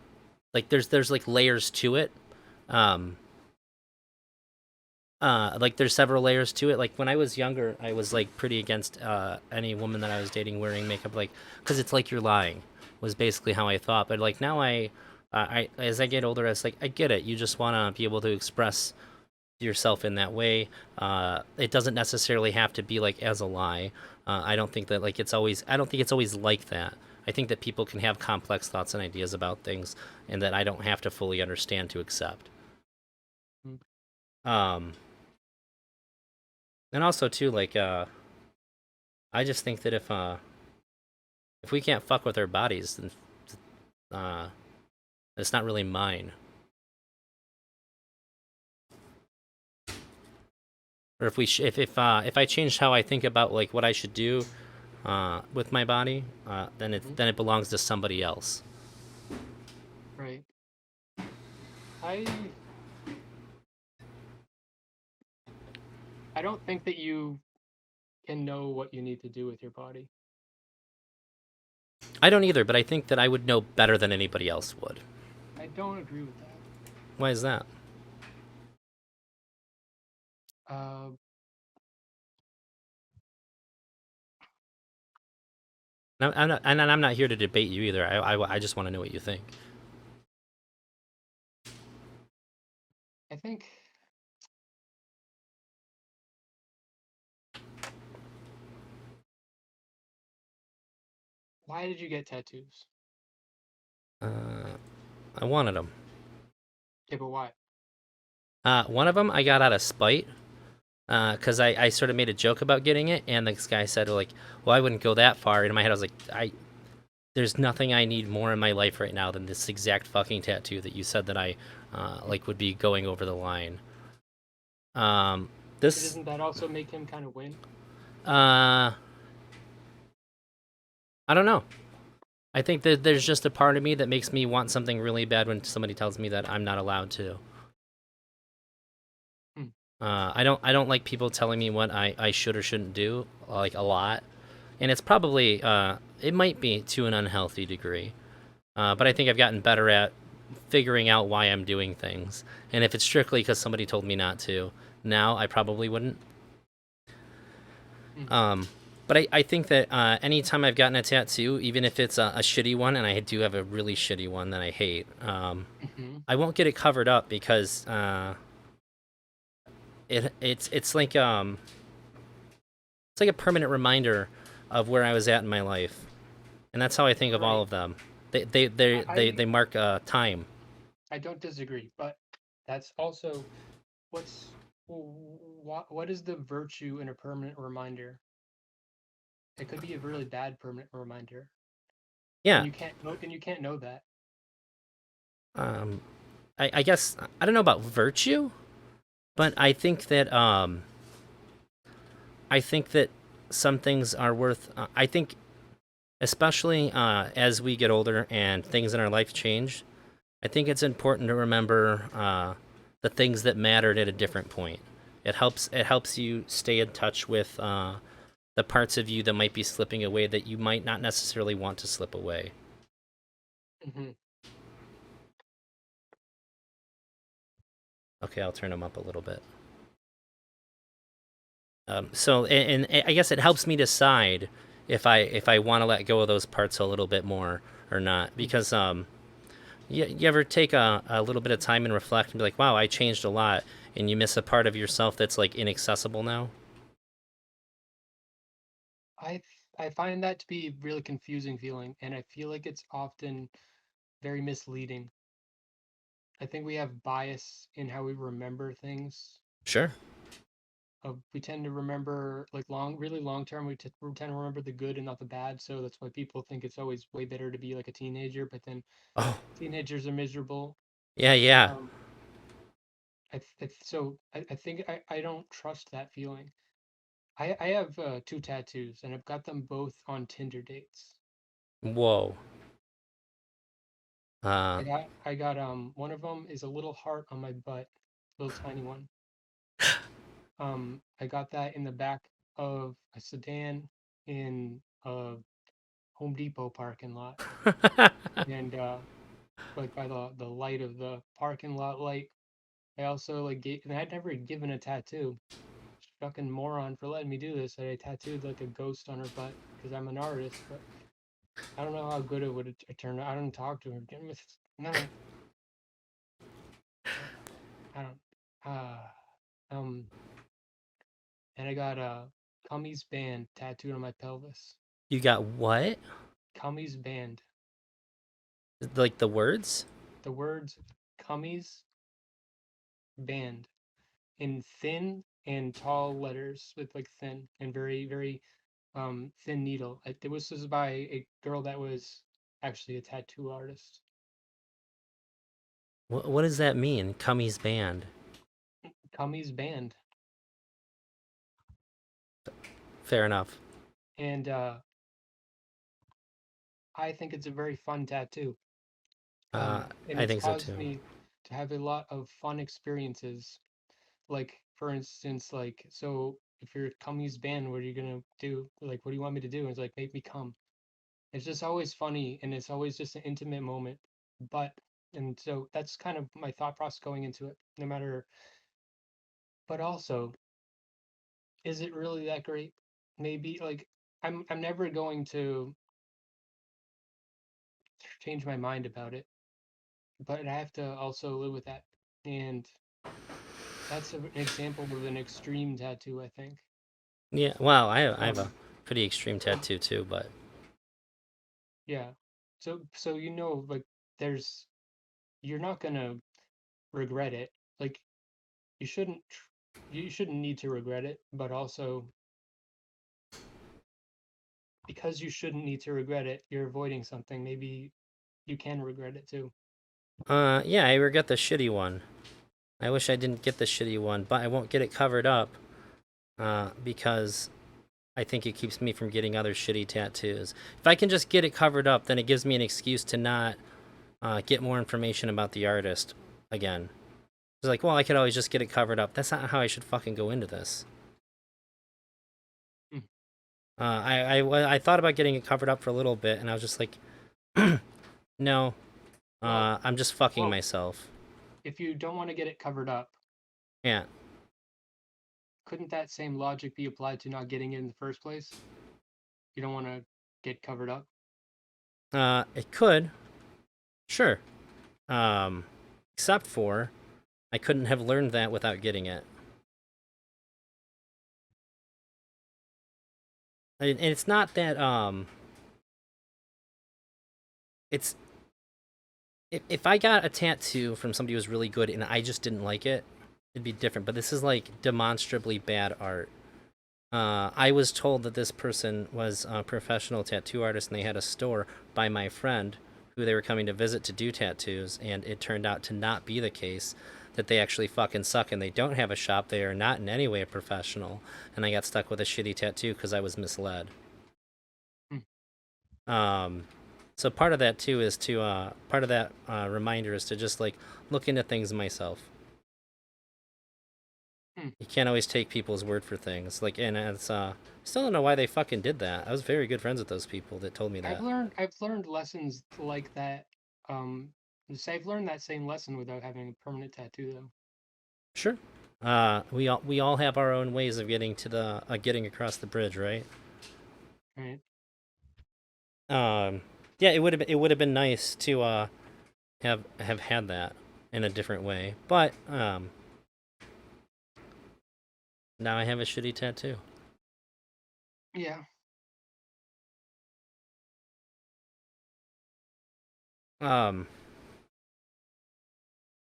like there's like layers to it. Um, like there's several layers to it. Like when I was younger, I was like pretty against any woman that I was dating wearing makeup, like because it's like you're lying. Was basically how I thought. But like now, I as I get older, I was like I get it. You just want to be able to express yourself in that way. It doesn't necessarily have to be like as a lie. I don't think that like it's always. I don't think it's always like that. I think that people can have complex thoughts and ideas about things, and that I don't have to fully understand to accept. Mm. Um, and also too, like I just think that if we can't fuck with our bodies, then uh, it's not really mine. Or if we if I changed how I think about like what I should do, with my body, Hmm. then it belongs to somebody else. Right. I I don't think that you can know what you need to do with your body. I don't either, but I think that I would know better than anybody else would. I don't agree with that. Why is that? Uh, And I'm not here to debate you either. I just want to know what you think. I think why did you get tattoos? Uh, I wanted them. Yeah, but why? One of them I got out of spite because I sort of made a joke about getting it, and this guy said like, "Well, I wouldn't go that far." And in my head, I was like, there's nothing I need more in my life right now than this exact fucking tattoo that you said that I like would be going over the line. Um, But this doesn't that also make him kind of win? I don't know. I think that there's just a part of me that makes me want something really bad when somebody tells me that I'm not allowed to. Hmm. I don't like people telling me what I should or shouldn't do like a lot, and it's probably it might be to an unhealthy degree. But I think I've gotten better at figuring out why I'm doing things, and if it's strictly because somebody told me not to, now I probably wouldn't. Hmm. Um, but I think that anytime I've gotten a tattoo, even if it's a shitty one, and I do have a really shitty one that I hate, Hmm. I won't get it covered up because it's like a permanent reminder of where I was at in my life, and that's how I think of all Right. of them. They mark time. I don't disagree, but that's also what's what is the virtue in a permanent reminder? It could be a really bad permanent reminder, Yeah. and you can't know that. Um, I guess I don't know about virtue, but I think that some things are worth. I think especially as we get older and things in our life change, I think it's important to remember the things that mattered at a different point. It helps you stay in touch with the parts of you that might be slipping away that you might not necessarily want to slip away. Hmm. Okay, I'll turn them up a little bit. And I guess it helps me decide if I want to let go of those parts a little bit more or not. Hmm. Because you ever take a little bit of time and reflect and be like, wow, I changed a lot, and you miss a part of yourself that's like inaccessible now? I I find that to be a really confusing feeling, and I feel like it's often very misleading. I think we have bias in how we remember things. Sure. We tend to remember like really long term. We tend to remember the good and not the bad. So that's why people think it's always way better to be like a teenager. But then Oh, teenagers are miserable. yeah, yeah. Um, I think I don't trust that feeling. I have two tattoos, and I've got them both on Tinder dates. Whoa. Uh, I got one of them is a little heart on my butt, little tiny one. I got that in the back of a sedan in a Home Depot parking lot, and like by the light of the parking lot light. I also like gave, and I'd never given a tattoo. Fucking moron for letting me do this. I tattooed like a ghost on her butt because I'm an artist, but I don't know how good it would have turned out. I don't talk to her. No, I don't. Uh, um, and I got a Cummy's band tattooed on my pelvis. you got what? Cummy's band. Like the words? The words Cummy's band in thin and tall letters with like thin and very thin needle. This was by a girl that was actually a tattoo artist. What does that mean? Cummy's band. Cummy's band. Fair enough. And I think it's a very fun tattoo. Uh, And I it's think so caused too. me to have a lot of fun experiences. Like, for instance, like, so if you're Cummy's band, what are you gonna do? Like, what do you want me to do? And it's like, make me come. It's just always funny, and it's always just an intimate moment. But, and so that's kind of my thought process going into it, no matter, but also, is it really that great? Maybe, like, I'm never going to change my mind about it, but I have to also live with that. And that's an example of an extreme tattoo, I think. Yeah, well, I have a Um, pretty extreme tattoo too, but yeah. So like there's you're not gonna regret it. Like you shouldn't you shouldn't need to regret it, but also because you shouldn't need to regret it, you're avoiding something. Maybe you can regret it too. yeah, I regret the shitty one. I wish I didn't get the shitty one, but I won't get it covered up because I think it keeps me from getting other shitty tattoos. If I can just get it covered up, then it gives me an excuse to not get more information about the artist again. It's like, well, I could always just get it covered up. That's not how I should fucking go into this. Hmm. I thought about getting it covered up for a little bit, and I was just like, no, Well, I'm just fucking well, myself. if you don't want to get it covered up, Yeah, couldn't that same logic be applied to not getting it in the first place? You don't want to get covered up. it could, sure. Um, except for I couldn't have learned that without getting it. And it's not that it's if I got a tattoo from somebody who was really good and I just didn't like it, it'd be different. But this is like demonstrably bad art. I was told that this person was a professional tattoo artist and they had a store by my friend who they were coming to visit to do tattoos, and it turned out to not be the case. That they actually fucking suck and they don't have a shop. They are not in any way a professional, and I got stuck with a shitty tattoo because I was misled. Hmm. Um, so part of that too is to part of that reminder is to just like look into things myself. Hmm. You can't always take people's word for things. Like, and it's still don't know why they fucking did that. I was very good friends with those people that told me that. I've learned lessons like that. Um, I've learned that same lesson without having a permanent tattoo, though. Sure. We all have our own ways of getting to the getting across the bridge, right? Right? Um, yeah, it would have been nice to have had that in a different way, but now I have a shitty tattoo. Yeah. Um,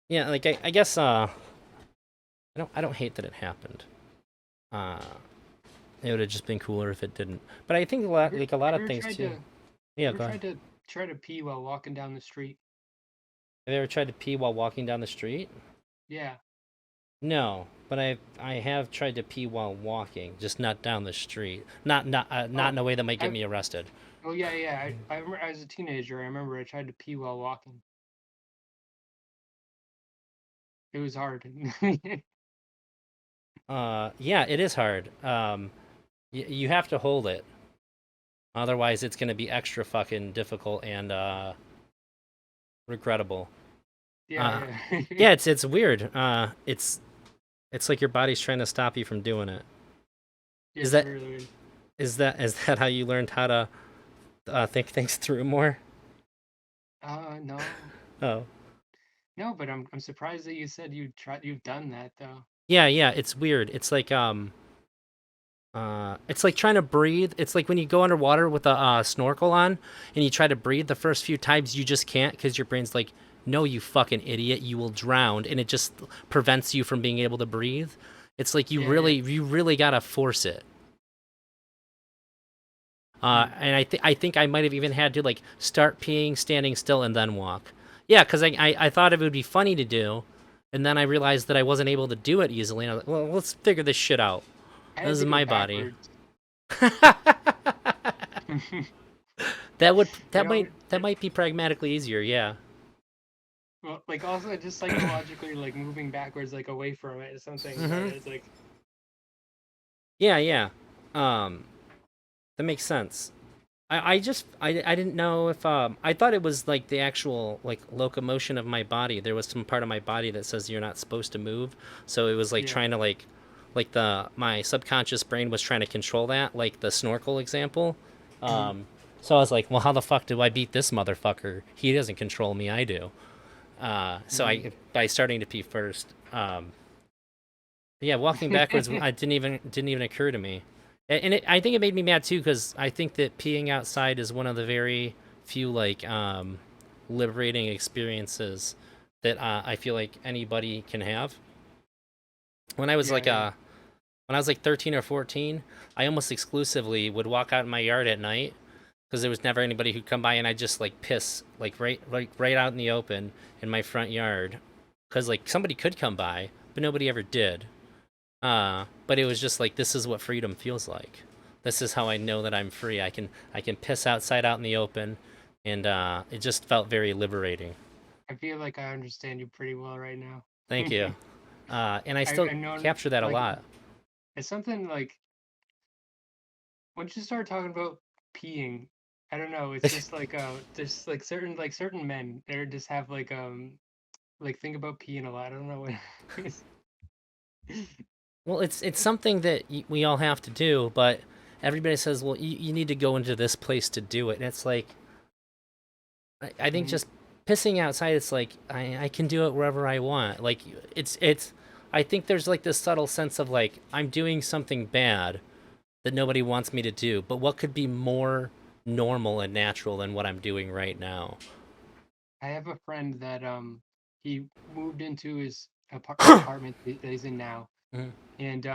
yeah, like I guess I don't hate that it happened. Uh, it would have just been cooler if it didn't. But I think a lot Have of you ever things tried too. to Yeah, ever go ahead. tried to try to pee while walking down the street? Have you ever tried to pee while walking down the street? Yeah. No, but I have tried to pee while walking, just not down the street. Not in Oh, a way that might get I've me arrested. oh yeah, yeah. I remember as a teenager, I remember I tried to pee while walking. It was hard. Yeah, it is hard. You have to hold it, otherwise it's gonna be extra fucking difficult and regrettable. Yeah, Uh, yeah. yeah, it's weird. It's like your body's trying to stop you from doing it. Yeah, Is it's that really weird. is that how you learned how to think things through more? No. Oh, No, but I'm surprised that you said you've done that though. yeah. It's weird. It's like trying to breathe. It's like when you go underwater with a snorkel on and you try to breathe the first few times, you just can't because your brain's like, no, you fucking idiot, you will drown, and it just prevents you from being able to breathe. It's like you Yeah, really, yeah. you really gotta force it. Hmm. And I think I might have even had to like start peeing, standing still, and then walk. Yeah, because I thought it would be funny to do, and then I realized that I wasn't able to do it easily. And I was like, well, let's figure this shit out. I This had is to go my body. backwards. You know, that might be pragmatically easier. Yeah. well, like also just psychologically, like moving backwards, like away from it. Something about Mm-hmm. it. It's like, Yeah, yeah. Um, that makes sense. I didn't know if I thought it was like the actual like locomotion of my body. There was some part of my body that says you're not supposed to move. So it was like yeah. trying to like the my subconscious brain was trying to control that, like the snorkel example. Hmm. So I was like, well, how the fuck do I beat this motherfucker? He doesn't control me, I do. So Hmm. I by starting to pee first. Yeah, walking backwards, I didn't even occur to me, and I think it made me mad too because I think that peeing outside is one of the very few like liberating experiences that I feel like anybody can have. When I was Yeah, like yeah. when I was like 13 or 14, I almost exclusively would walk out in my yard at night because there was never anybody who'd come by, and I just like piss right out in the open in my front yard because like somebody could come by, but nobody ever did. But it was just like this is what freedom feels like. This is how I know that I'm free. I can piss outside out in the open, and it just felt very liberating. I feel like I understand you pretty well right now. Thank you. And I still I know, capture that a like, lot. it's something like once you start talking about peeing, I don't know. It's just like there's like certain men they just have like think about peeing a lot. I don't know what. It's, Well, it's something that we all have to do, but everybody says, well, you need to go into this place to do it, and it's like I think Mhm. just pissing outside, it's like I can do it wherever I want. Like it's I think there's like this subtle sense of like I'm doing something bad that nobody wants me to do, but what could be more normal and natural than what I'm doing right now? I have a friend that he moved into his the apartment that he's in now, Mhm. and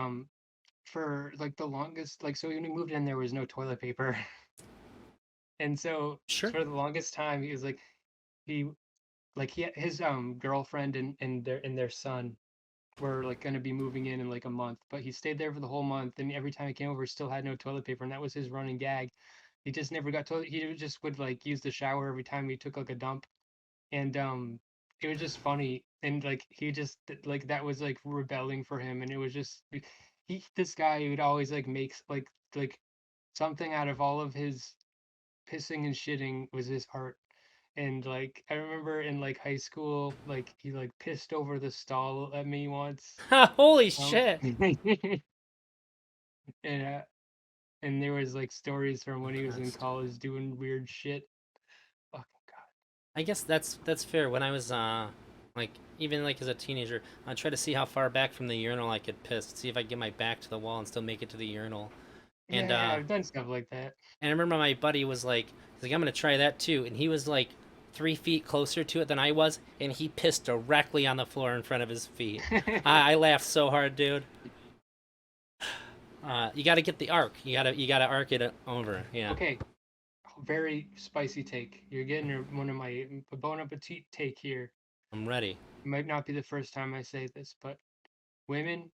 for like the longest like so when he moved in there was no toilet paper, and so Sure. for the longest time he was like he like his girlfriend and their son were like going to be moving in like a month, but he stayed there for the whole month, and every time he came over, he still had no toilet paper, and that was his running gag. He just never got toilet. He just would like use the shower every time he took like a dump, and it was just funny, and like he just like that was like rebelling for him, and it was just he this guy would always like makes like something out of all of his pissing and shitting was his art. And like I remember in like high school, like he like pissed over the stall at me once. Holy Um, shit! and and there was like stories from Oh when he was in Christ. college doing weird shit. Fucking I guess that's fair. When I was like even like as a teenager, I tried to see how far back from the urinal I could piss, see if I could get my back to the wall and still make it to the urinal. And yeah, yeah, I've done stuff like that. I remember my buddy was like, he's like, I'm gonna try that too, and he was like 3 feet closer to it than I was, and he pissed directly on the floor in front of his feet. I laughed so hard, dude. You got to get the arc. You gotta arc it over. Yeah, Okay, very spicy take. You're getting one of my bon appetit take here. I'm ready. It might not be the first time I say this, but women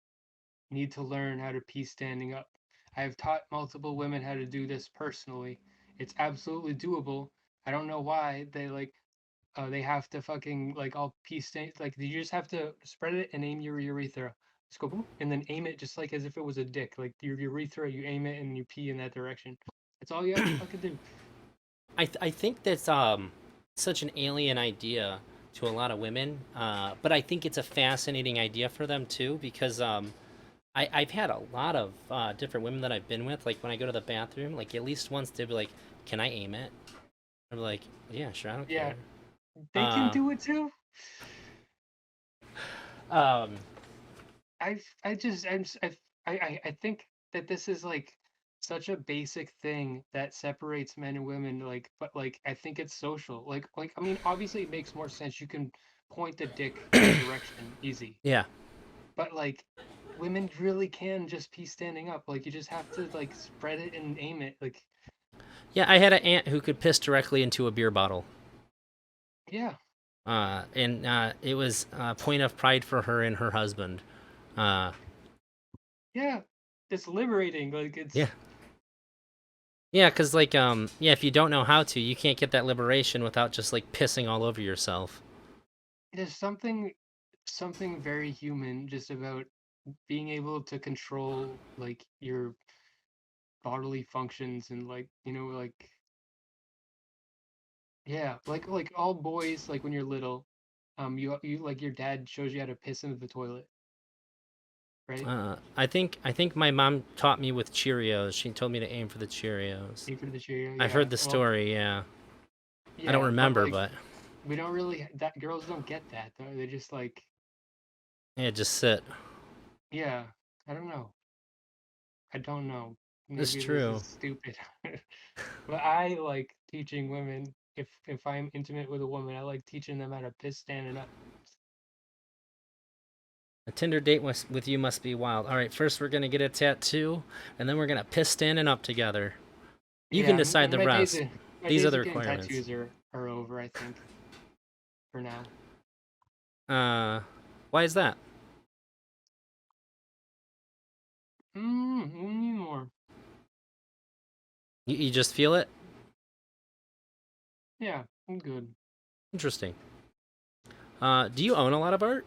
need to learn how to pee standing up. I have taught multiple women how to do this personally. It's absolutely doable. I don't know why they have to fucking like all pee stand like you just have to spread it and aim your urethra. Just go boop, and then aim it just like as if it was a dick. Like your urethra, you aim it and you pee in that direction. That's all you have to fucking do. I think that's such an alien idea to a lot of women, but I think it's a fascinating idea for them too because I've had a lot of different women that I've been with. Like when I go to the bathroom, like at least once they'll be like, "Can I aim it?" I'm like, "Yeah, sure, I don't Yeah, care." they can Uh, do it too. um, I just I'm s- I think that this is like such a basic thing that separates men and women like but like I think it's social. Like I mean obviously it makes more sense. You can point the dick in a direction easy. yeah, But like women really can just pee standing up. Like you just have to like spread it and aim it. Like yeah. I had an aunt who could piss directly into a beer bottle. yeah. And it was a point of pride for her and her husband. Uh, Yeah. It's liberating. yeah, Yeah, cause like yeah, if you don't know how to, you can't get that liberation without just like pissing all over yourself. There's something very human just about being able to control like your bodily functions and like like yeah, like all boys like when you're little, you like your dad shows you how to piss into the toilet, right? I think my mom taught me with Cheerios. She told me to aim for the Cheerios. Pay for the Cheerio, I've yeah. heard the Well, story. Yeah, I don't yeah, but remember, like but we don't really that girls don't get that though. They just like yeah, just sit. yeah, I don't know. I don't know. It's Maybe this true. is stupid. But I like teaching women if I'm intimate with a woman, I like teaching them how to piss standing up. A Tinder date with you must be wild. All right, first we're gonna get a tattoo, and then we're gonna piss standing up together. You can Yeah, decide the rest. my These are days the of getting requirements. tattoos are over, I think, for now. Uh, why is that? We need more. You just feel it? Yeah, I'm good. Interesting. Do you own a lot of art?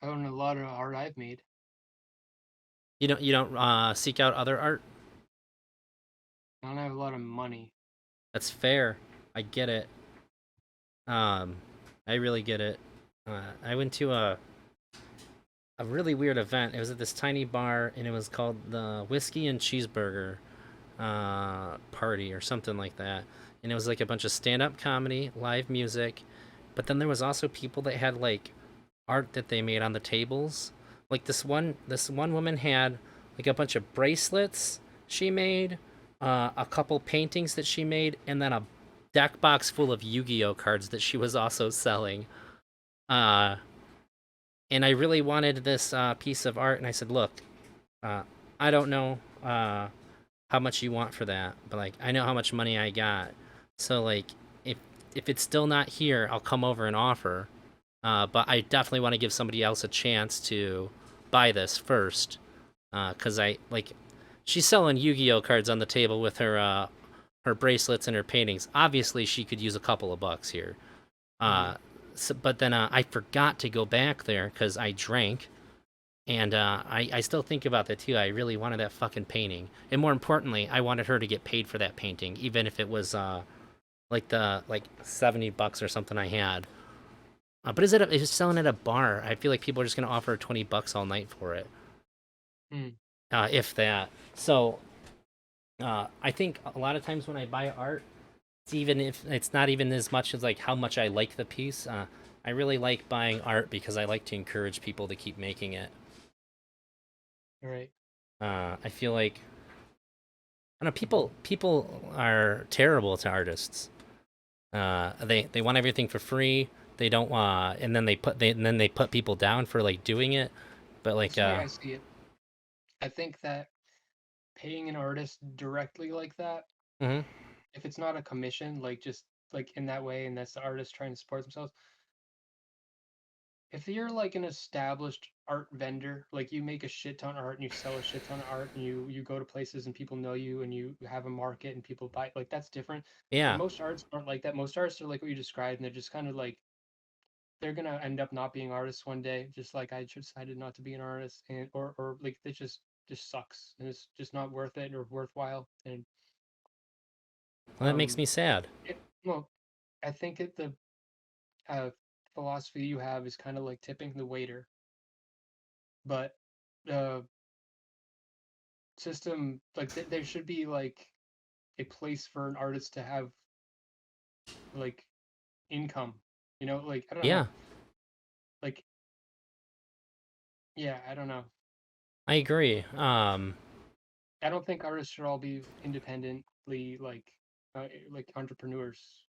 I own a lot of art I've made. You don't seek out other art? I don't have a lot of money. That's fair. I get it. Um, I really get it. I went to a really weird event. It was at this tiny bar, and it was called the Whiskey and Cheeseburger party or something like that. And it was like a bunch of stand-up comedy, live music, but then there was also people that had like art that they made on the tables. Like this one woman had like a bunch of bracelets she made, a couple paintings that she made, and then a deck box full of Yu-Gi-Oh cards that she was also selling. Uh, and I really wanted this piece of art, and I said, "Look, uh, I don't know how much you want for that, but like I know how much money I got. So like if if it's still not here, I'll come over and offer. But I definitely want to give somebody else a chance to buy this first, because I like she's selling Yu-Gi-Oh cards on the table with her bracelets and her paintings. Obviously, she could use a couple of bucks here. Mm, Uh, but then I forgot to go back there because I drank, and I still think about that too. I really wanted that fucking painting, and more importantly, I wanted her to get paid for that painting, even if it was like 70 bucks or something I had. But is it selling at a bar? I feel like people are just gonna offer 20 bucks all night for it, mm, if that. So I think a lot of times when I buy art, it's even if it's not even as much as like how much I like the piece. I really like buying art because I like to encourage people to keep making it. all right. I feel like I don't know, people are terrible to artists. They want everything for free. They don't and then they put people down for like doing it. But like This way I see it. I think that paying an artist directly like that, mhm. if it's not a commission, like just like in that way, and that's the artist trying to support themselves, if you're like an established art vendor, like you make a shit ton of art and you sell a shit ton of art and you go to places and people know you and you have a market and people buy, like that's different. But Yeah. most arts aren't like that. Most artists are like what you described, and they're just kind of like they're gonna end up not being artists one day, just like I decided not to be an artist, and or like it just sucks and it's just not worth it or worthwhile. And Well, that makes me sad. well, I think the uh, philosophy you have is kind of like tipping the waiter, but the system like there should be like a place for an artist to have like income, like I don't Yeah, know, like yeah, I don't know. I agree. I don't think artists should all be independently like entrepreneurs.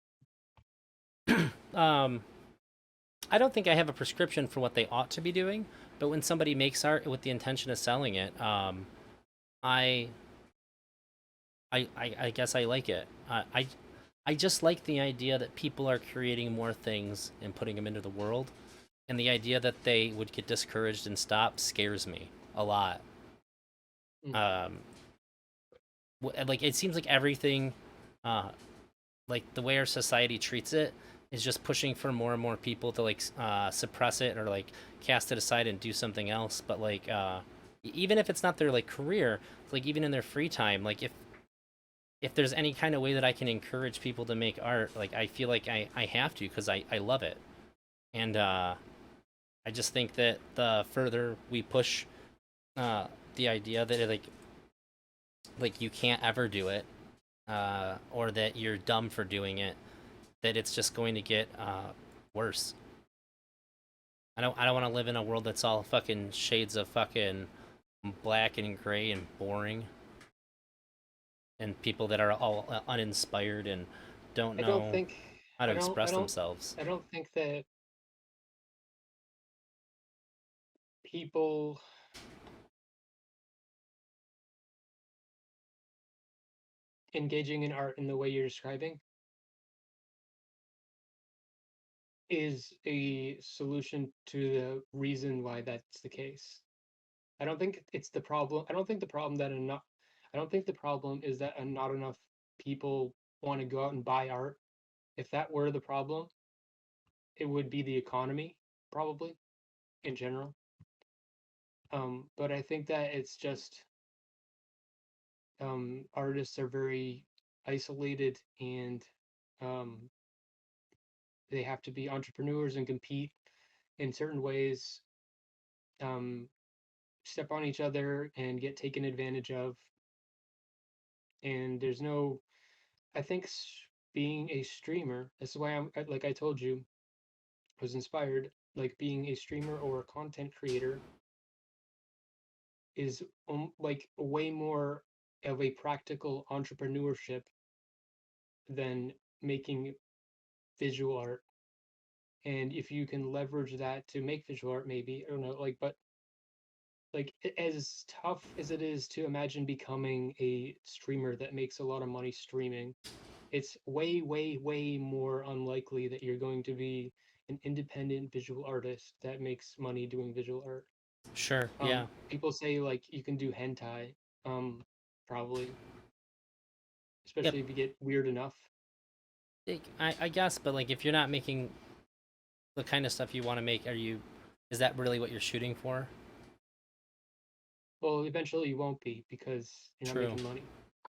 Um, I don't think I have a prescription for what they ought to be doing, but when somebody makes art with the intention of selling it, I, I guess I like it. I just like the idea that people are creating more things and putting them into the world, and the idea that they would get discouraged and stop scares me a lot. Mm. Um, like it seems like everything, uh, like the way our society treats it is just pushing for more and more people to like suppress it or like cast it aside and do something else. But like even if it's not their like career, like even in their free time, like if there's any kind of way that I can encourage people to make art, like I feel like I have to because I love it. And I just think that the further we push uh, the idea that like you can't ever do it, or that you're dumb for doing it, that it's just going to get worse. I don't want to live in a world that's all fucking shades of fucking black and gray and boring, and people that are all uninspired and don't I don't know think how to I don't I express don't themselves. I don't think that people engaging in art in the way you're describing is a solution to the reason why that's the case. I don't think it's the problem. I don't think the problem that enough. I don't think the problem is that not enough people want to go out and buy art. If that were the problem, it would be the economy, probably in general. But I think that it's just artists are very isolated and um, they have to be entrepreneurs and compete in certain ways, um, step on each other and get taken advantage of. And there's no, I think being a streamer, that's why like I told you, was inspired. Like being a streamer or a content creator is like way more of a practical entrepreneurship than making visual art. And if you can leverage that to make visual art, maybe I don't know, like, but like as tough as it is to imagine becoming a streamer that makes a lot of money streaming, it's way, way, way more unlikely that you're going to be an independent visual artist that makes money doing visual art. Sure, yeah. People say like you can do hentai, um, probably, Yep. especially if you get weird enough. I guess, but like if you're not making the kind of stuff you want to make, is that really what you're shooting for? Well, eventually you won't be because you're not True. making money.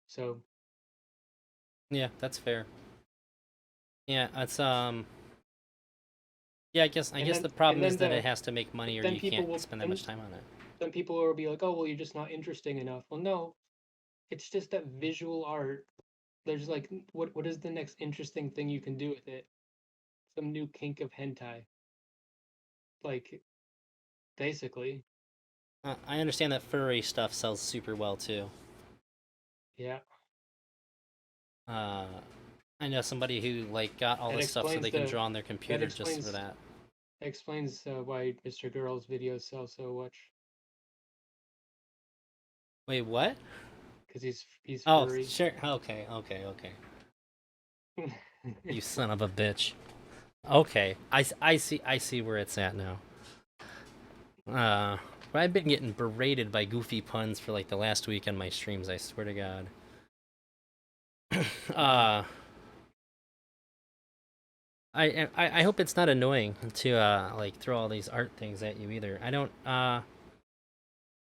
So, Yeah, that's fair. Yeah, it's yeah, I guess the and problem is then that it has to make money or then you people can't will spend that much time on it. then people will be like, oh well, you're just not interesting enough. Well, no, it's just that visual art. There's like, what is the next interesting thing you can do with it? Some new kink of hentai, like basically, I understand that furry stuff sells super well too. yeah. Uh, I know somebody who like got all That this stuff so explains they can the draw on their that computer just for explains that. explains why Mr. Girl's videos sell so much Wait, what? because he's Oh, furry. sure. Okay, okay, okay. You son of a bitch. Okay, I see where it's at now. Uh, but I've been getting berated by goofy puns for like the last week on my streams. I swear to God. Wow. Uh, I hope it's not annoying to like throw all these art things at you either. I don't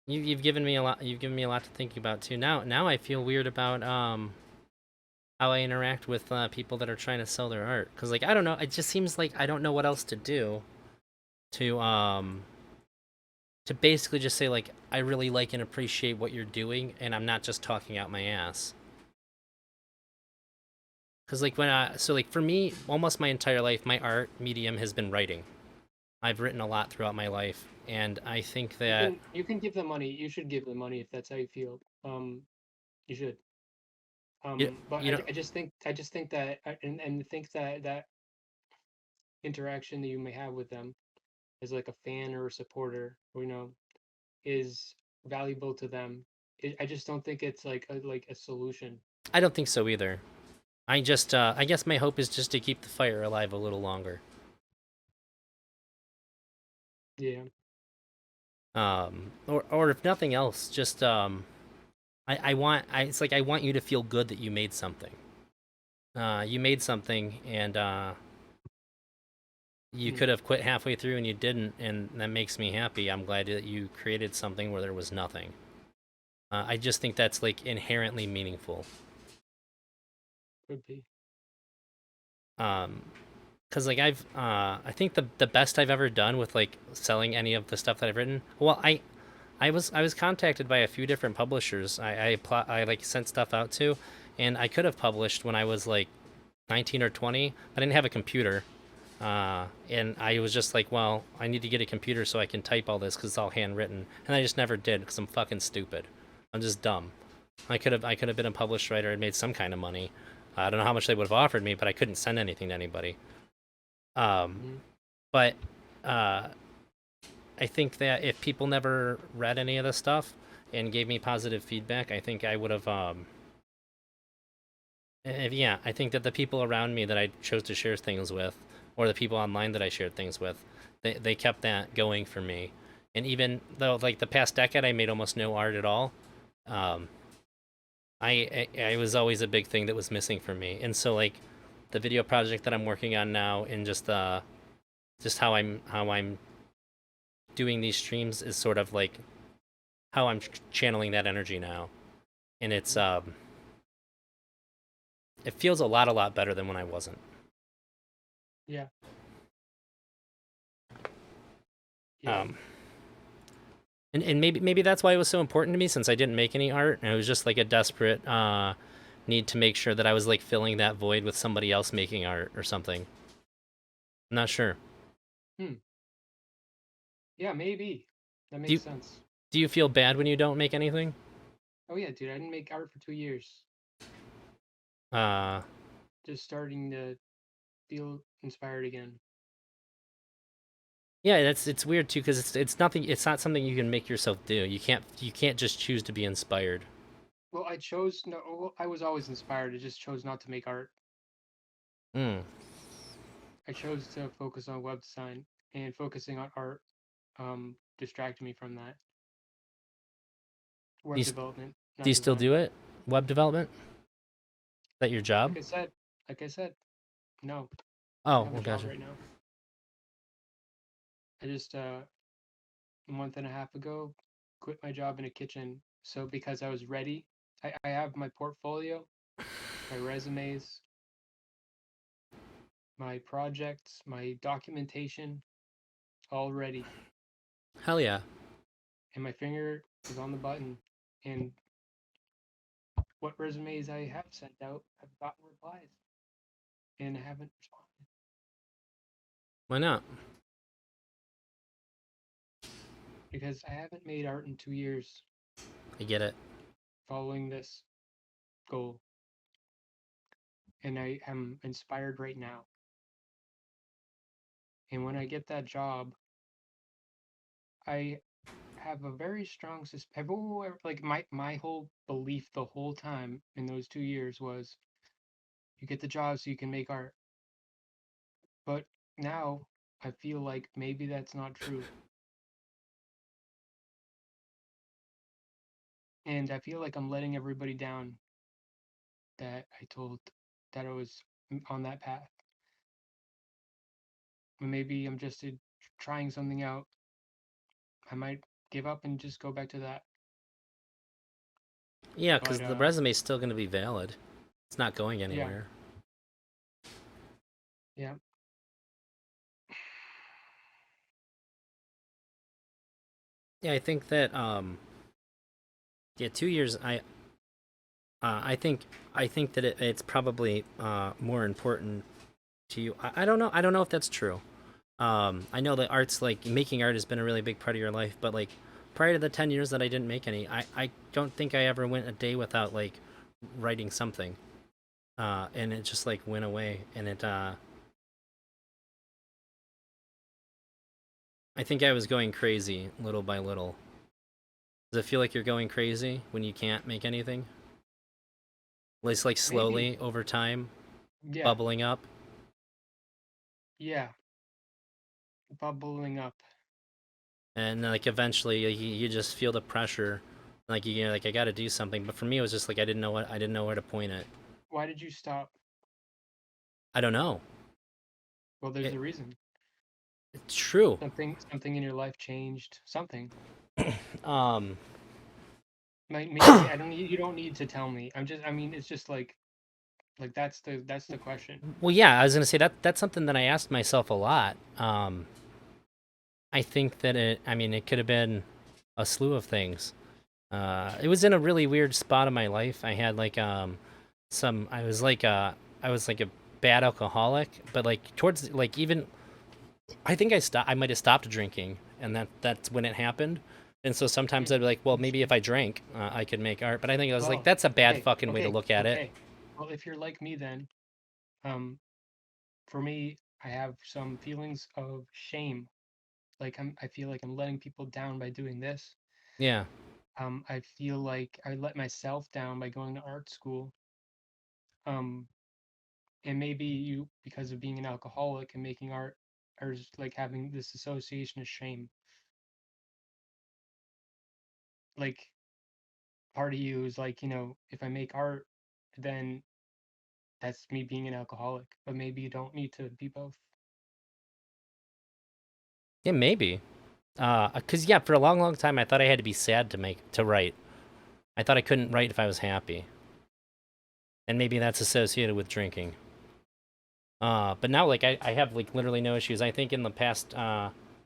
you've given me a lot. You've given me a lot to think about too. Now I feel weird about how I interact with people that are trying to sell their art because like I don't know. It just seems like I don't know what else to do to basically just say like I really like and appreciate what you're doing and I'm not just talking out my ass. Cuz like when I so like for me almost my entire life my art medium has been writing. I've written a lot throughout my life and I think that You can give them money. You should give them money if that's how you feel. You should. you, But you know I just think that and think that that interaction that you may have with them as like a fan or a supporter, is valuable to them. I just don't think it's like a solution. I don't think so either. I guess my hope is just to keep the fire alive a little longer. Yeah. Or if nothing else, just it's like I want you to feel good that you made something. You made something, and you Hmm. could have quit halfway through and you didn't, and that makes me happy. I'm glad that you created something where there was nothing. I just think that's like inherently meaningful. Could be. Um, because like I think the best I've ever done with like selling any of the stuff that I've written. Well, I was contacted by a few different publishers. I like sent stuff out to, and I could have published when I was like 19 or 20. I didn't have a computer. And I was just like, well, I need to get a computer so I can type all this because it's all handwritten, and I just never did because I'm fucking stupid. I'm just dumb. I could have been a published writer and made some kind of money. I don't know how much they would have offered me, but I couldn't send anything to anybody. Um, Hmm. but uh, I think that if people never read any of this stuff and gave me positive feedback, I think I would have. Yeah, I think that the people around me that I chose to share things with, or the people online that I shared things with, they kept that going for me. And even though like the past decade I made almost no art at all, um, I was always a big thing that was missing for me. And so like the video project that I'm working on now, and just how I'm doing these streams is sort of like how I'm channeling that energy now, and it feels a lot better than when I wasn't. Yeah. Yeah. Um, and maybe that's why it was so important to me since I didn't make any art, and it was just like a desperate need to make sure that I was like filling that void with somebody else making art or something. I'm not sure. Hmm. Yeah, maybe. That Do makes you sense. do you feel bad when you don't make anything? Oh yeah, dude, I didn't make art for 2 years. Uh, Just starting to feel inspired again. yeah, it's weird too because it's nothing. It's not something you can make yourself do. You can't just choose to be inspired. Well, I chose no. Well, I was always inspired. I just chose not to make art. Mm. I chose to focus on web design, and focusing on art distracted me from that. Do Web you development, do not you still design. do it? Web development? Is that your job? Like I said, no, I Oh, have a well, job gotcha. right now. I just a month and a half ago quit my job in a kitchen. So because I was ready, I have my portfolio, my resumes, my projects, my documentation all ready, Hell yeah. and my finger is on the button. And what resumes I have sent out have gotten replies, and I haven't responded Why not? because I haven't made art in 2 years I get it. following this goal, and I am inspired right now. And when I get that job, I have a very strong like my whole belief the whole time in those 2 years was you get the job so you can make art. But now I feel like maybe that's not true. And I feel like I'm letting everybody down that I told that I was on that path. Maybe I'm just trying something out. I might give up and just go back to that. Yeah, But because the resume is still going to be valid. It's not going yeah, anywhere. yeah, Yeah, I think that yeah, 2 years. I think that it's probably more important to you. I don't know. I don't know if that's true. I know that art's like making art has been a really big part of your life, but like prior to the 10 years that I didn't make any, I don't think I ever went a day without like writing something. And it just like went away, and I think I was going crazy little by little. Does it feel like you're going crazy when you can't make anything? It's like maybe. slowly over time Yeah, bubbling up. yeah, bubbling up. And like eventually you just feel the pressure Like like I got to do something. But for me, it was just like I didn't know where to point it. Why did you stop? I don't know. Well, there's It, a reason. it's true. Something in your life changed. Something. Um, Maybe I don't need, you don't need to tell me. I mean, it's just like that's the question. well, yeah, I was gonna say that's something that I asked myself a lot. I think that I mean, it could have been a slew of things. It was in a really weird spot of my life. I had like I was like a bad alcoholic, but like towards like even I think I might have stopped drinking, and that's when it happened. And so sometimes Hmm, I'd be like, well, maybe if interesting. I drank, I could make art. But I think I was like, Well, that's a bad okay, fucking way to okay, look at it. okay. Well, if you're like me, then um, for me, I have some feelings of shame. Like I feel like I'm letting people down by doing this. Yeah, I feel like I let myself down by going to art school. Um, and maybe you, because of being an alcoholic and making art, are just like having this association of shame. Like part of you is like, if I make art, then that's me being an alcoholic. But maybe you don't need to be both. yeah, maybe. Cause yeah, for a long, long time, I thought I had to be sad to write. I thought I couldn't write if I was happy, and maybe that's associated with drinking. But now like I have like literally no issues. I think in the past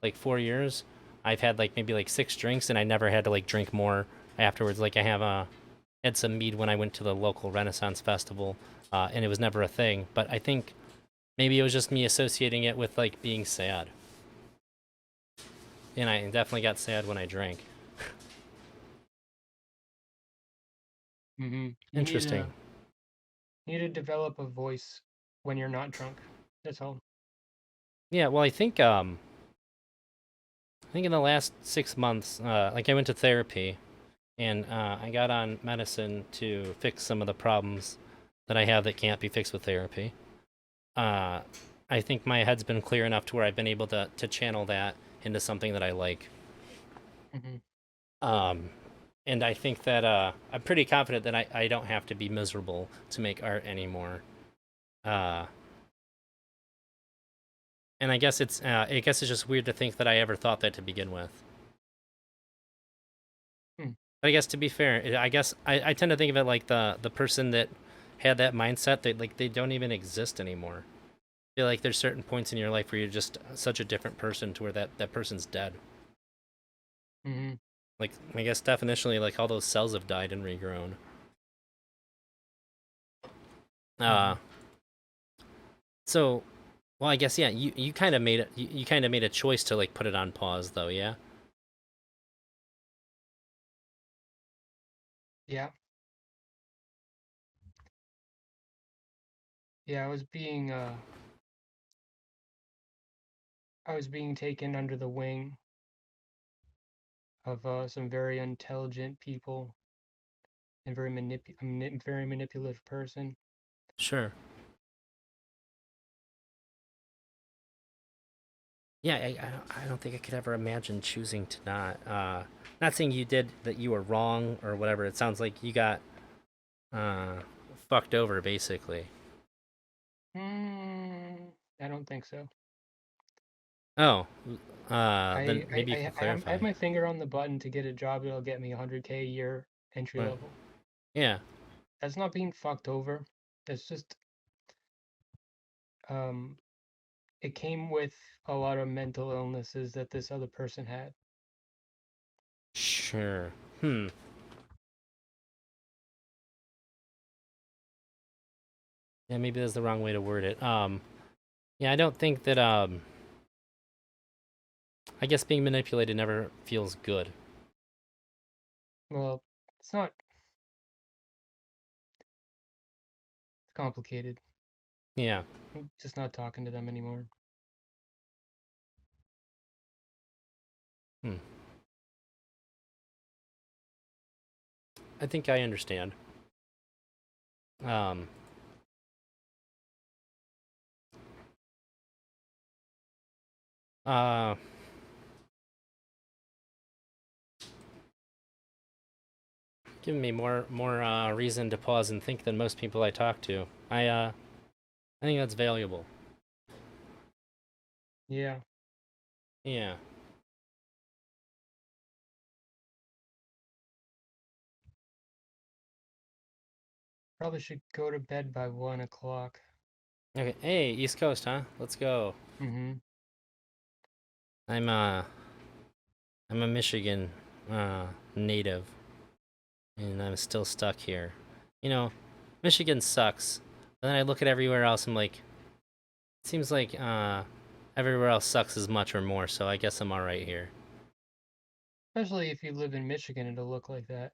like 4 years, I've had like maybe like 6 drinks, and I never had to like drink more afterwards. Like I have had some mead when I went to the local Renaissance festival, and it was never a thing. But I think maybe it was just me associating it with like being sad, and I definitely got sad when I drank. You need Interesting. to develop a voice when you're not drunk. That's all. Yeah. Well, I think in the last 6 months, like I went to therapy, and I got on medicine to fix some of the problems that I have that can't be fixed with therapy. Uh, I think my head's been clear enough to where I've been able to channel that into something that I like. Hmm. Um, and I think that I'm pretty confident that I don't have to be miserable to make art anymore. Uh, and I guess it's just weird to think that I ever thought that to begin with. Hmm. But I guess to be fair, I guess I tend to think of it like the person that had that mindset that like they don't even exist anymore. I feel like there's certain points in your life where you're just such a different person to where that person's dead. Hmm. Like I guess definitionally, like all those cells have died and regrown. Uh, Hmm. so well, I guess yeah, you kind of made it. You kind of made a choice to like put it on pause, though. Yeah. Yeah. Yeah. I was being taken under the wing of some very intelligent people and very manipulative person. Sure. Yeah, I don't think I could ever imagine choosing to not. Not saying you did that you were wrong or whatever. It sounds like you got uh, fucked over, basically. I don't think so. Oh, then I I maybe you can I have clarify. my finger on the button to get a job that'll get me 100K a year entry Right. level. Yeah, That's not being fucked over. That's just um it came with a lot of mental illnesses that this other person had. sure. Hmm. Yeah, maybe that's the wrong way to word it. Yeah, I don't think that. I guess being manipulated never feels good. Well, it's not complicated. Yeah. I'm just not talking to them anymore. Hmm. I think I understand. Um. Uh. giving me more reason to pause and think than most people I talk to. I think that's valuable. Yeah, Yeah. probably should go to bed by 1 o'clock. Okay. Hey, East Coast, huh? Let's go. Mm-hmm. I'm uh I'm a Michigan native, and I'm still stuck here. You know, Michigan sucks. But then I look at everywhere else. I'm like, it seems like everywhere else sucks as much or more. So I guess I'm all right here. Especially if you live in Michigan, it'll look like that.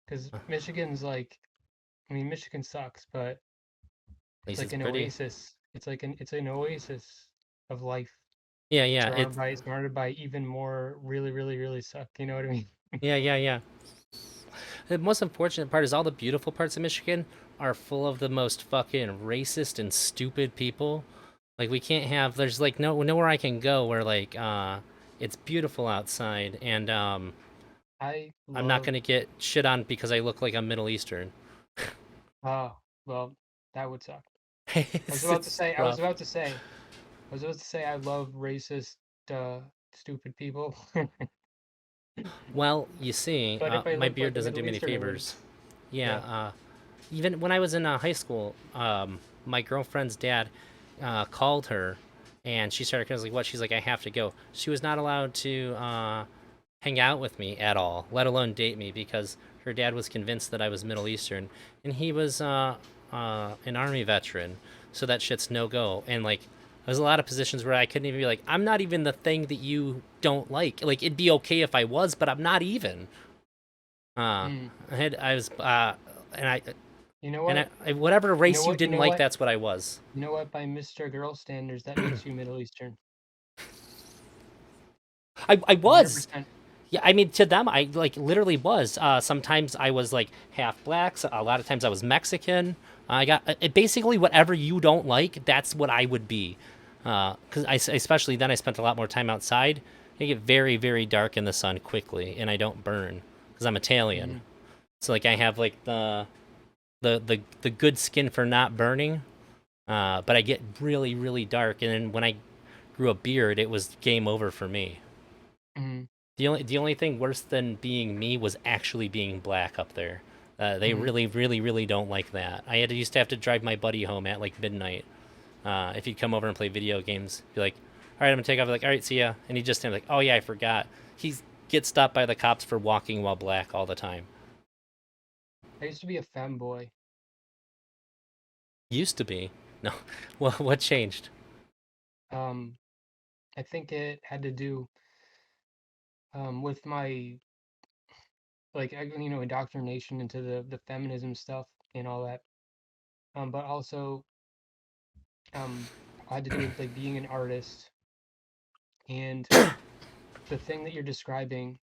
Because At Michigan's like, I mean, Michigan sucks, but it's least like it's an pretty. oasis. It's an oasis of life, Yeah, yeah. surrounded by even more really, really, really suck. You know what I mean? Yeah. The most unfortunate part is all the beautiful parts of Michigan are full of the most fucking racist and stupid people. Like we can't have there's like nowhere I can go where like it's beautiful outside and I I'm not love. gonna get shit on because I look like I'm Middle Eastern. Oh, well, that would suck. I was about to It's say. I was rough. about to say. I was about to say I love racist, uh, stupid people. Well, you see, But if I my looked beard like a doesn't do Middle me any Eastern, it favors. wouldn't. Yeah, Yeah. even when I was in high school, my girlfriend's dad called her, and she started. I was like, "What?" She's like, "I have to go." She was not allowed to hang out with me at all, let alone date me, because her dad was convinced that I was Middle Eastern, and he was an army veteran, so that shit's no go. And like, there's a lot of positions where I couldn't even be like, I'm not even the thing that you don't like. Like, it'd be okay if I was, but I'm not even. Uh, Hmm. I was, and I, You know and what? whatever You know race you what? You didn't know like, what? that's what I was. You know what? By Mr. Girl standards, that makes you Middle Eastern. I was. 100%. Yeah, I mean, to them, I like literally was. Sometimes I was like half black. So a lot of times I was Mexican. I got basically whatever you don't like. That's what I would be. Because especially then I spent a lot more time outside. I get very very dark in the sun quickly, and I don't burn because I'm Italian. Hmm. So like I have like the good skin for not burning. But I get really really dark, and then when I grew a beard, it was game over for me. Hmm. The only thing worse than being me was actually being black up there. They Hmm. really don't like that. Used to have to drive my buddy home at like midnight. If he'd come over and play video games, be like, "All right, I'm gonna take off." Like, "All right, see ya." And he'd just stand like, "Oh yeah, I forgot." He gets stopped by the cops for walking while black all the time. I used to be a femboy. Used to be. No, well, what changed? Um, I think it had to do with my indoctrination into the feminism stuff and all that. But also um had to do with like being an artist and the thing that you're describing,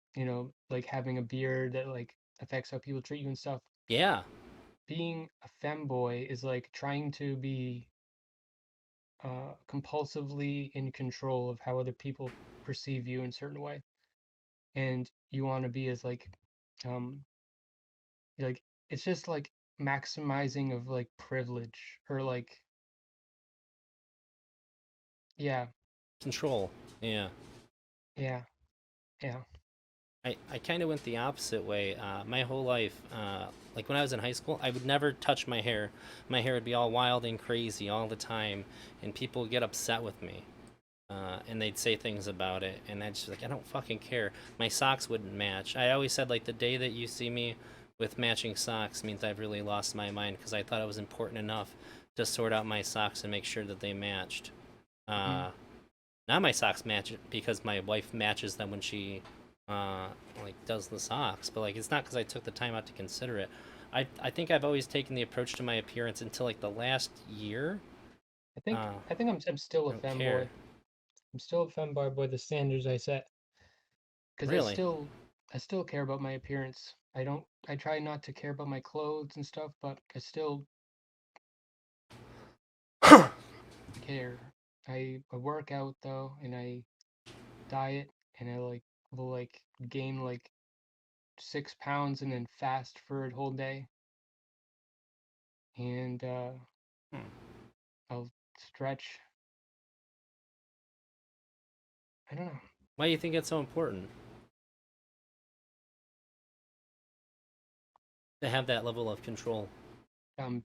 like having a beard that like affects how people treat you and stuff. Yeah, Being a femboy is like trying to be compulsively in control of how other people perceive you in a certain way, and you want to be as um like it's just like maximizing of like privilege or like yeah, control. Yeah. yeah, yeah. I kind of went the opposite way. My whole life, like when I was in high school, I would never touch my hair. My hair would be all wild and crazy all the time, and people would get upset with me. And they'd say things about it, and I'd just like, I don't fucking care. My socks wouldn't match. I always said like the day that you see me with matching socks means I've really lost my mind because I thought it was important enough to sort out my socks and make sure that they matched. Mm. Uh, Now my socks match because my wife matches them when she uh like does the socks, but like it's not because I took the time out to consider it. I think I've always taken the approach to my appearance until like the last year. I think uh I think I'm still I a don't care. femboy. I'm still a femboy by the standards I set because I Really. still I still care about my appearance. I try not to care about my clothes and stuff, but I still care. I work out though, and I diet, and I like will like gain like 6 pounds and then fast for a whole day, and Hmm. I'll stretch. I don't know. Why do you think it's so important to have that level of control? Um,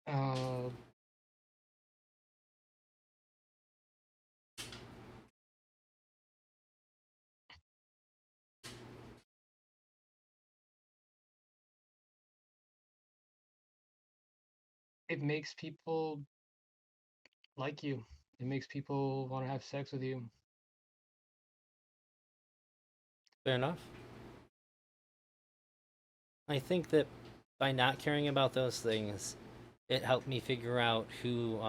uh, it makes people like you. It makes people want to have sex with you. Fair enough. I think that by not caring about those things, it helped me figure out who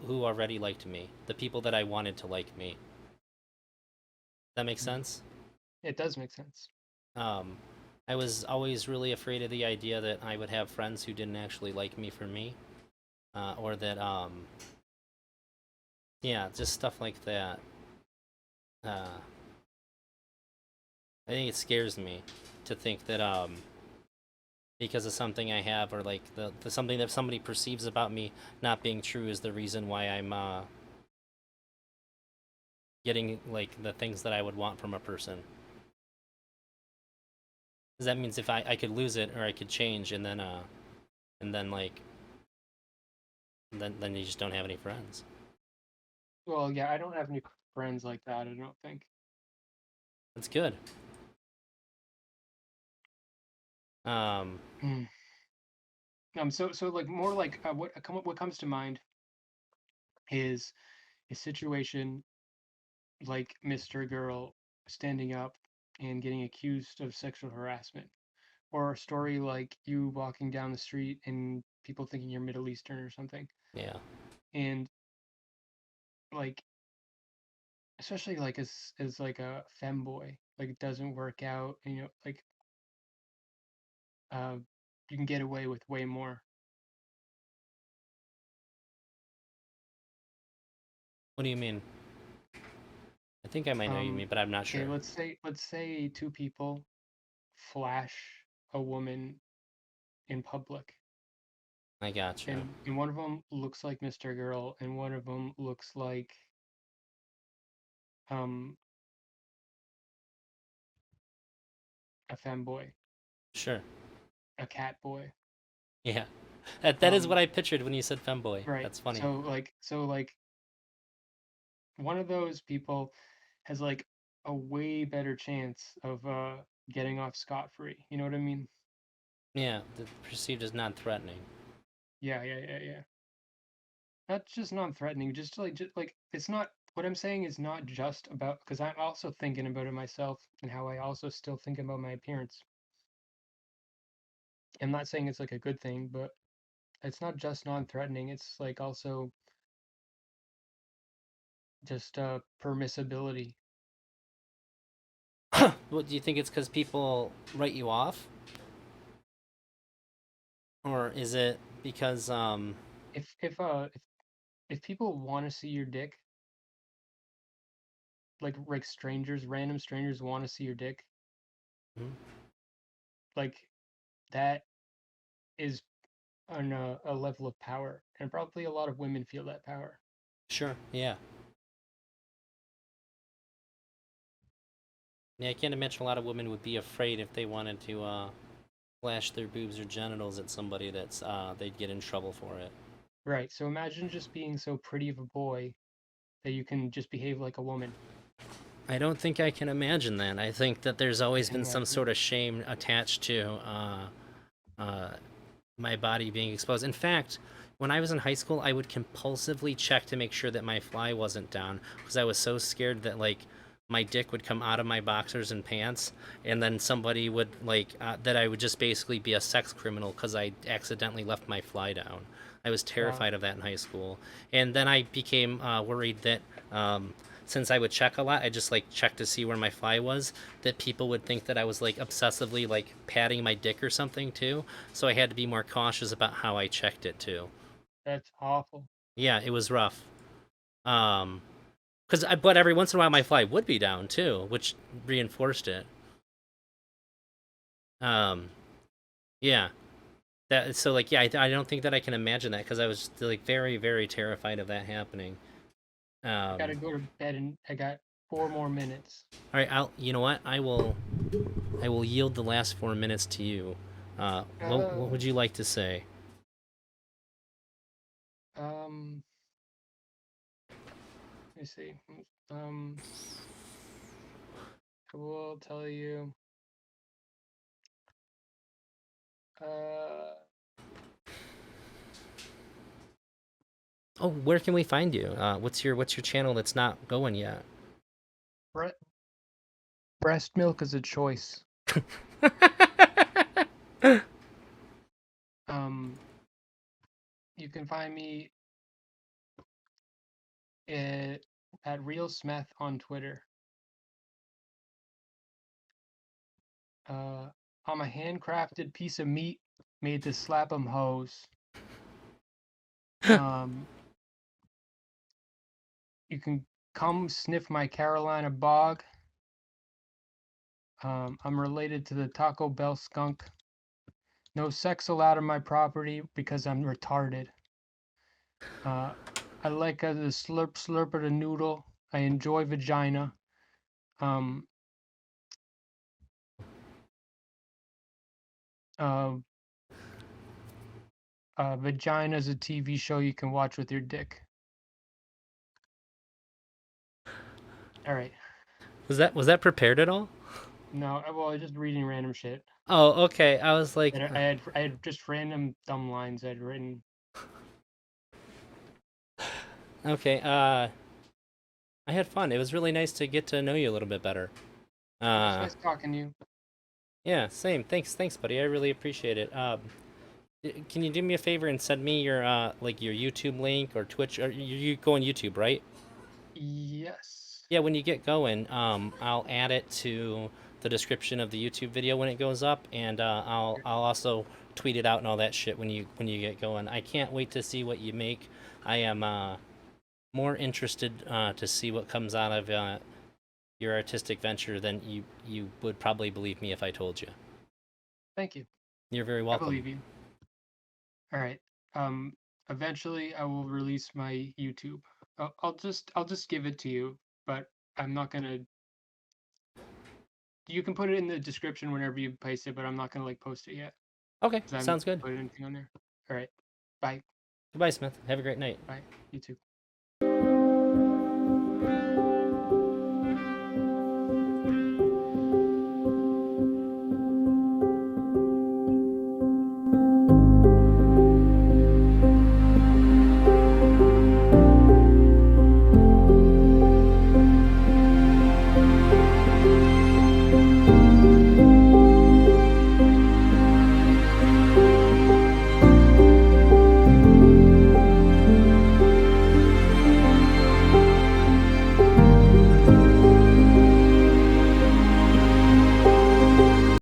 already liked me, the people that I wanted to like me. That makes Mm. sense. It does make sense. Um, I was always really afraid of the idea that I would have friends who didn't actually like me for me, or that yeah, just stuff like that. Uh, I think it scares me to think that because of something I have, or like the something that somebody perceives about me not being true is the reason why I'm getting like the things that I would want from a person. Because that means if I could lose it or I could change, and then like then you just don't have any friends. Well, yeah, I don't have any friends like that, I don't think. That's good. Um, Mm. So like more like what comes to mind is a situation like Mr. Girl standing up and getting accused of sexual harassment, or a story like you walking down the street and people thinking you're Middle Eastern or something, yeah, and like especially like as like a femboy, like it doesn't work out, and, like uh, you can get away with way more. what do you mean? I think I might know what you Um, mean, but I'm not okay, sure. let's say two people flash a woman in public, I gotcha. and one of them looks like Mr. Girl, and one of them looks like um a femboy, Sure. a cat boy. Yeah. That is what Um, I pictured when you said femboy. right. That's funny. So like one of those people has like a way better chance of getting off scot-free. You know what I mean? Yeah, the perceived as non-threatening. Yeah. Not just non-threatening, just like it's not, what I'm saying is not just about, because I'm also thinking about it myself and how I also still think about my appearance. I'm not saying it's like a good thing, but it's not just non-threatening. It's like also just permissibility. What do you think it's because people write you off, or is it because If people want to see your dick, like strangers, random strangers want to see your dick, Mhm. like that is on a level of power, and probably a lot of women feel that power. Sure, yeah. Yeah, I can't imagine a lot of women would be afraid if they wanted to flash their boobs or genitals at somebody that's they'd get in trouble for it. Right. So imagine just being so pretty of a boy that you can just behave like a woman. I don't think I can imagine that. I think that there's always been some Imagine. sort of shame attached to uh, my body being exposed. In fact, when I was in high school, I would compulsively check to make sure that my fly wasn't down because I was so scared that like my dick would come out of my boxers and pants, and then somebody would like that I would just basically be a sex criminal because I accidentally left my fly down. I was Wow. terrified of that in high school, and then I became worried that since I would check a lot, I just like check to see where my fly was. That people would think that I was like obsessively like patting my dick or something too. So I had to be more cautious about how I checked it too. That's awful. Yeah, it was rough. Cause but every once in a while my fly would be down too, which reinforced it. Um, yeah, that so like yeah, I don't think that I can imagine that because I was like very very terrified of that happening. I gotta Um, go to bed and I got 4 more minutes. all right, I'll you know what I will yield the last 4 minutes to you. What Uh, would you like to say? um, let me see. Um, I will tell you. Uh, Oh, where can we find you? What's your channel that's not going yet? bre breast milk is a choice. Um, you can find me at, real smeth on Twitter. I'm a handcrafted piece of meat made to slap 'em hoes. Um, you can come sniff my Carolina bog. I'm related to the Taco Bell skunk. No sex allowed on my property because I'm retarded. Uh, I like the slurp slurp of the noodle. I enjoy vagina. Um, uh, Vagina is a TV show you can watch with your dick. All right. Was that prepared at all? No, well, I was just reading random shit. Oh, okay. I was like, That I had just random dumb lines I'd written. okay. I had fun. It was really nice to get to know you a little bit better. It was Uh, nice talking to you. yeah, same. Thanks, buddy. I really appreciate it. Can you do me a favor and send me your like your YouTube link or Twitch? Or you go on YouTube, right? Yes. Yeah, when you get going, I'll add it to the description of the YouTube video when it goes up, and I'll also tweet it out and all that shit when you get going. I can't wait to see what you make. I am more interested to see what comes out of your artistic venture than you would probably believe me if I told you. Thank you. You're very I welcome. believe you. All right. Um, Eventually I will release my YouTube. I'll just give it to you, but I'm not gonna. You can put it in the description whenever you paste it, but I'm not gonna like post it yet Okay, because I haven't sounds good. put anything on there. All right. Bye. Goodbye, Smith. Have a great night. Bye. You too.